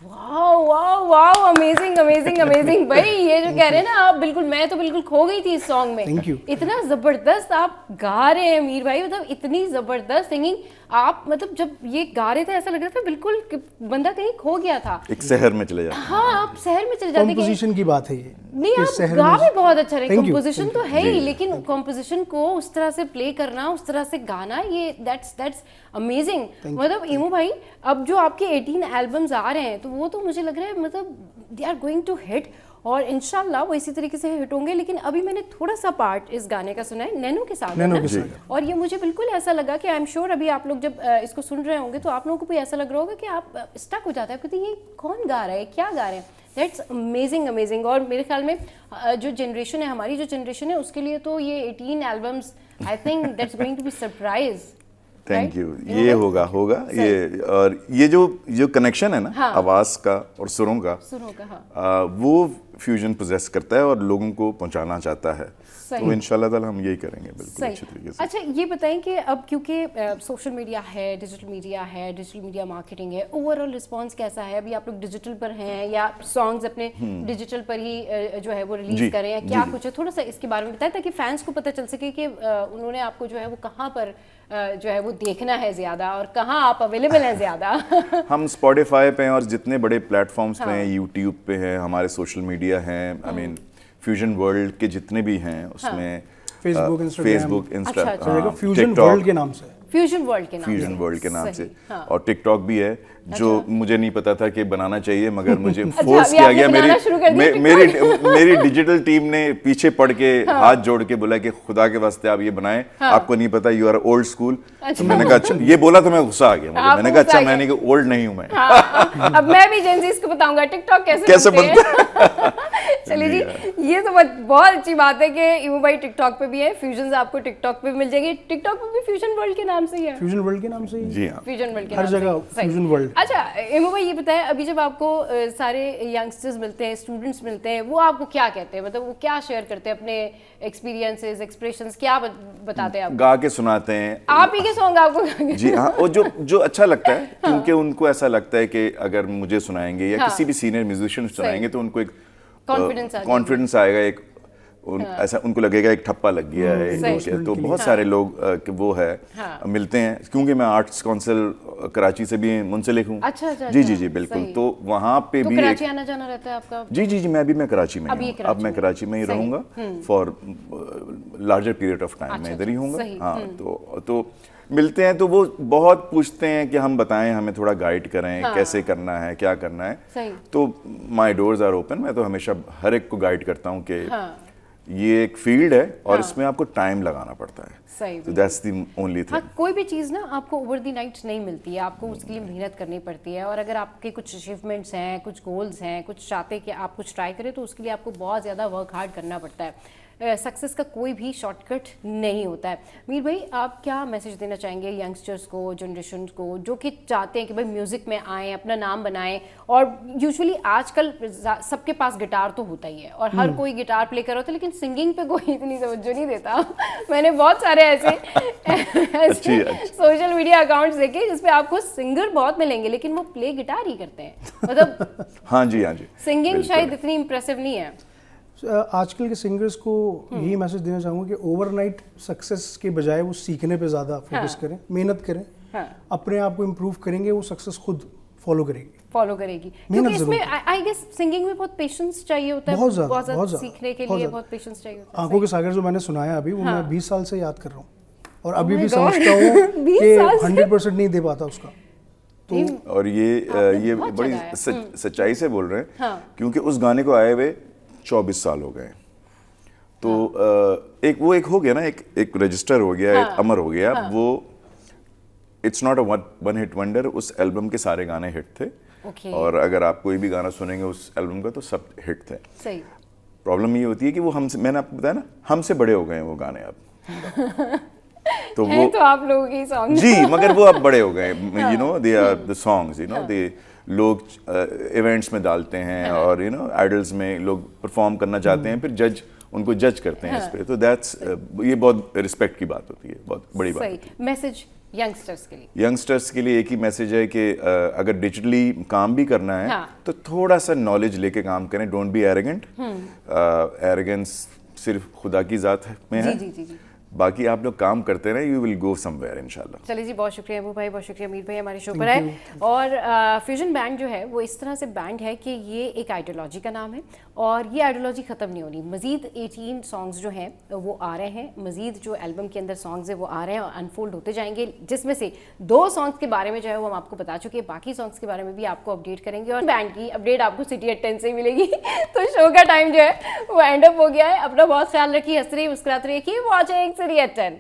Wow wow wow, amazing amazing amazing भाई, ये जो कह रहे हैं ना आप, बिल्कुल मैं तो बिल्कुल खो गई थी इस सॉन्ग में। Thank you. इतना जबरदस्त आप गा रहे हैं मीर भाई, मतलब इतनी जबरदस्त सिंगिंग आप, मतलब जब ये गा रहे थे ऐसा लग रहा था बिल्कुल कि बंदा कहीं खो गया था, एक शहर में चले जाते हैं। हाँ, आप शहर में चले जाते हैं। कंपोजिशन की बात है ये। नहीं, कि आप शहर गा में- भी बहुत अच्छा रहे, Thank you, कंपोजिशन thank तो you. है ही, जी, लेकिन कंपोजिशन को उस तरह से प्ले करना, उस तरह से गाना, ये दैट्स अमेजिंग। मतलब इमू भाई, अब जो आपके 18 एल्बम्स आ रहे हैं तो वो तो मुझे लग रहा है मतलब they are going to hit, और इंशाल्लाह वो इसी तरीके से हिट होंगे। लेकिन अभी मैंने थोड़ा सा पार्ट इस गाने का सुना है, नैनो के साथ, नैनो के सागर। और ये मुझे बिल्कुल ऐसा लगा कि आई एम श्योर अभी आप लोग जब इसको सुन रहे होंगे तो आप लोगों को भी ऐसा लग रहा होगा कि आप स्टक हो जाता है, कहते ये कौन गा रहा है, क्या गा रहे हैं। That's amazing amazing. और मेरे ख्याल में जो जनरेशन है, हमारी जो जनरेशन है, उसके लिए तो ये 18 albums, I think that's going to be surprise. Thank you. ये होगा ये, और ये जो कनेक्शन है ना, हाँ, आवाज का और सुरों का, हाँ, वो फ्यूजन पोजेस करता है और लोगों को पहुंचाना चाहता है। तो इंशाल्लाह ताला हम यही करेंगे बिल्कुल अच्छी तरीके से। अच्छा, ये बताएं कि अब क्योंकि सोशल मीडिया है, डिजिटल मीडिया मार्केटिंग है, ओवरऑल रिस्पांस कैसा है? अभी आप लोग डिजिटल पर हैं या सॉन्ग्स अपने डिजिटल पर ही जो है वो रिलीज कर रहे हैं, क्या कुछ है? थोड़ा सा इसके बारे में बताएं ताकि फैंस को पता चल सके कि उन्होंने आपको जो है वो कहाँ पर जो है वो देखना है ज्यादा, और कहाँ आप अवेलेबल हैं ज्यादा। हम स्पॉटिफाई पे हैं और जितने बड़े प्लेटफॉर्म्स पे हैं, यूट्यूब पे हैं, हमारे सोशल मीडिया हैं, आई मीन फ्यूजन वर्ल्ड के जितने भी हैं उसमें, फेसबुक, इंस्टाग्राम, फ्यूजन वर्ल्ड के नाम से, फ्यूजन वर्ल्ड के नाम से, और टिकटॉक भी है, जो मुझे नहीं पता था कि बनाना चाहिए, मगर मुझे फोर्स अभी किया आपने गया। बनाना मेरी डिजिटल टीम ने पीछे पड़ के हाथ जोड़ के बोला कि खुदा के वास्ते आप ये बनाएं, आपको नहीं पता, यू आर ओल्ड स्कूल। तो मैंने कहा अच्छा, ये बोला तो मैं गुस्सा आ गया मुझे, मैंने कहा अच्छा, मैंने कहा ओल्ड नहीं हूं मैं। अब मैं भी जेनजीज को बताऊंगा टिकटॉक कैसे बनते हैं। चलिए जी, ये तो बहुत अच्छी बात है कि इमू भाई टिकटॉक पे भी है, फ्यूजन आपको टिकटॉक पे मिल जाएंगे। टिकटॉक पे भी फ्यूजन वर्ल्ड के नाम से ही है, फ्यूजन वर्ल्ड के नाम से ही, जी हाँ, फ्यूजन वर्ल्ड के हर नाम से। जगह फ्यूजन वर्ल्ड। अच्छा इमू भाई, ये बताएं, अभी जब आपको सारे यंगस्टर्स मिलते हैं, स्टूडेंट्स मिलते हैं, वो आपको क्या कहते हैं? मतलब वो क्या शेयर करते हैं, अपने एक्सपीरियंसेस, एक्सप्रेशंस क्या बताते हैं आपको? गा के सुनाते हैं आप ही के सॉन्ग आपको? जी हाँ, और जो अच्छा लगता है, क्योंकि उनको ऐसा लगता है कि अगर मुझे सुनाएंगे या किसी भी सीनियर म्यूजिशियन सुनाएंगे तो उनको एक कॉन्फिडेंस आएगा, एक ऐसा उनको लगेगा एक ठप्पा लग गया है। तो बहुत सारे लोग वो है मिलते हैं, क्योंकि मैं आर्ट्स काउंसिल कराची से भी मुंसलिक हूँ। अच्छा, जी बिल्कुल। तो वहाँ पे भी कराची आना जाना रहता है आपका? जी मैं कराची में हूँ, अब मैं कराची में ही रहूँगा for larger period of time, मैं इधर ही हूँगा। हाँ, तो मिलते हैं तो वो बहुत पूछते हैं कि हम बताएं, हमें थोड़ा गाइड करें, कैसे करना है, क्या करना है। तो माय डोर्स आर ओपन, मैं तो हमेशा हर एक को गाइड करता हूँ कि ये एक फील्ड है और इसमें आपको टाइम लगाना पड़ता है। तो दैट्स द ओनली थिंग। कोई भी चीज़ ना आपको ओवर द नाइट नहीं मिलती है, आपको उसके लिए मेहनत करनी पड़ती है। और अगर आपके कुछ अचीवमेंट्स हैं, कुछ गोल्स हैं, कुछ चाहते हैं कि आप कुछ ट्राई करें, तो उसके लिए आपको बहुत ज़्यादा वर्क हार्ड करना पड़ता है। सक्सेस का कोई भी शॉर्टकट नहीं होता है। मीर भाई, आप क्या मैसेज देना चाहेंगे यंगस्टर्स को, जनरेशन को, जो कि चाहते हैं कि भाई म्यूज़िक में आएँ, अपना नाम बनाएं? और यूजुअली आजकल सबके पास गिटार तो होता ही है और हर कोई गिटार प्ले कर रहा होता है, लेकिन सिंगिंग पे कोई इतनी तवज्जो नहीं देता। मैंने बहुत सारे ऐसे सोशल मीडिया अकाउंट्स देखे जिसपे आपको सिंगर बहुत मिलेंगे, लेकिन वो प्ले गिटार ही करते हैं। मतलब हाँ जी सिंगिंग शायद इतनी इम्प्रेसिव नहीं है। आजकल के सिंगर्स को यही मैसेज देना चाहूँगा कि ओवरनाइट सक्सेस के बजाय वो सीखने पे ज़्यादा फोकस करें, मेहनत करें, अपने आप को इम्प्रूव करेंगे, वो सक्सेस खुद फॉलो करेगी क्योंकि इसमें आई गेस सिंगिंग में बहुत पेशेंस चाहिए होता है, बहुत ज्यादा सीखने के लिए बहुत पेशेंस चाहिए होता है। आंखों के सागर जो मैंने सुनाया अभी वो मैं 20 साल से याद कर रहा हूँ और अभी भी समझता हूँ कि 100% नहीं दे पाता उसका। तो और ये बड़ी सच्चाई से बोल रहे हैं क्योंकि उस गाने को आए हुए 24 साल हो गए। तो एक हो गया ना, एक रजिस्टर हो गया, एक अमर हो गया। वो it's not a one hit wonder, उस एल्बम के सारे गाने हिट थे। और अगर आप कोई भी गाना सुनेंगे उस एल्बम का तो सब हिट थे। सही। प्रॉब्लम ये होती है कि वो हमसे, मैंने आपको बताया ना, हमसे बड़े हो गए हैं वो गाने अब। तो वो तो आप लोगों की सॉन्ग जी, मगर वो अब बड़े हो गए, you know, they are the songs, you know, दे लोग इवेंट्स में डालते हैं और यू नो आइडल्स में लोग परफॉर्म करना चाहते हैं, फिर जज उनको जज करते हैं इस पे। तो दैट्स ये बहुत रिस्पेक्ट की बात होती है, बहुत बड़ी बात होती है। मैसेज यंगस्टर्स के लिए एक ही मैसेज है कि अगर डिजिटली काम भी करना है तो थोड़ा सा नॉलेज लेके काम करें। Don't be arrogant. एरोगेंस सिर्फ खुदा की जात में है। जी। बाकी आप लोग काम करते रहे, यू विल गो समवेयर इंशाल्लाह। चलिए जी, बहुत शुक्रिया अबू भाई, बहुत शुक्रिया अमीर भाई हमारे शो पर आए। और फ्यूजन बैंड जो है वो इस तरह से बैंड है कि ये एक आइडियोलॉजी का नाम है और ये आइडियोलॉजी ख़त्म नहीं होनी। मज़ीद 18 सॉन्ग्स जो हैं वो आ रहे हैं, मज़ीद जो एल्बम के अंदर सॉन्ग्स हैं वो आ रहे हैं और अनफोल्ड होते जाएंगे, जिसमें से 2 सॉन्ग्स के बारे में जो है वो हम आपको बता चुके हैं। बाकी सॉन्ग्स के बारे में भी आपको अपडेट करेंगे और बैंड की अपडेट आपको सिटी एट 10 से मिलेगी। तो शो का टाइम जो है वो एंड अप हो गया है। अपना बहुत ख्याल रखिए, हंस रही मुस्कुराते रहिए, वॉचिंग सिटी एट 10।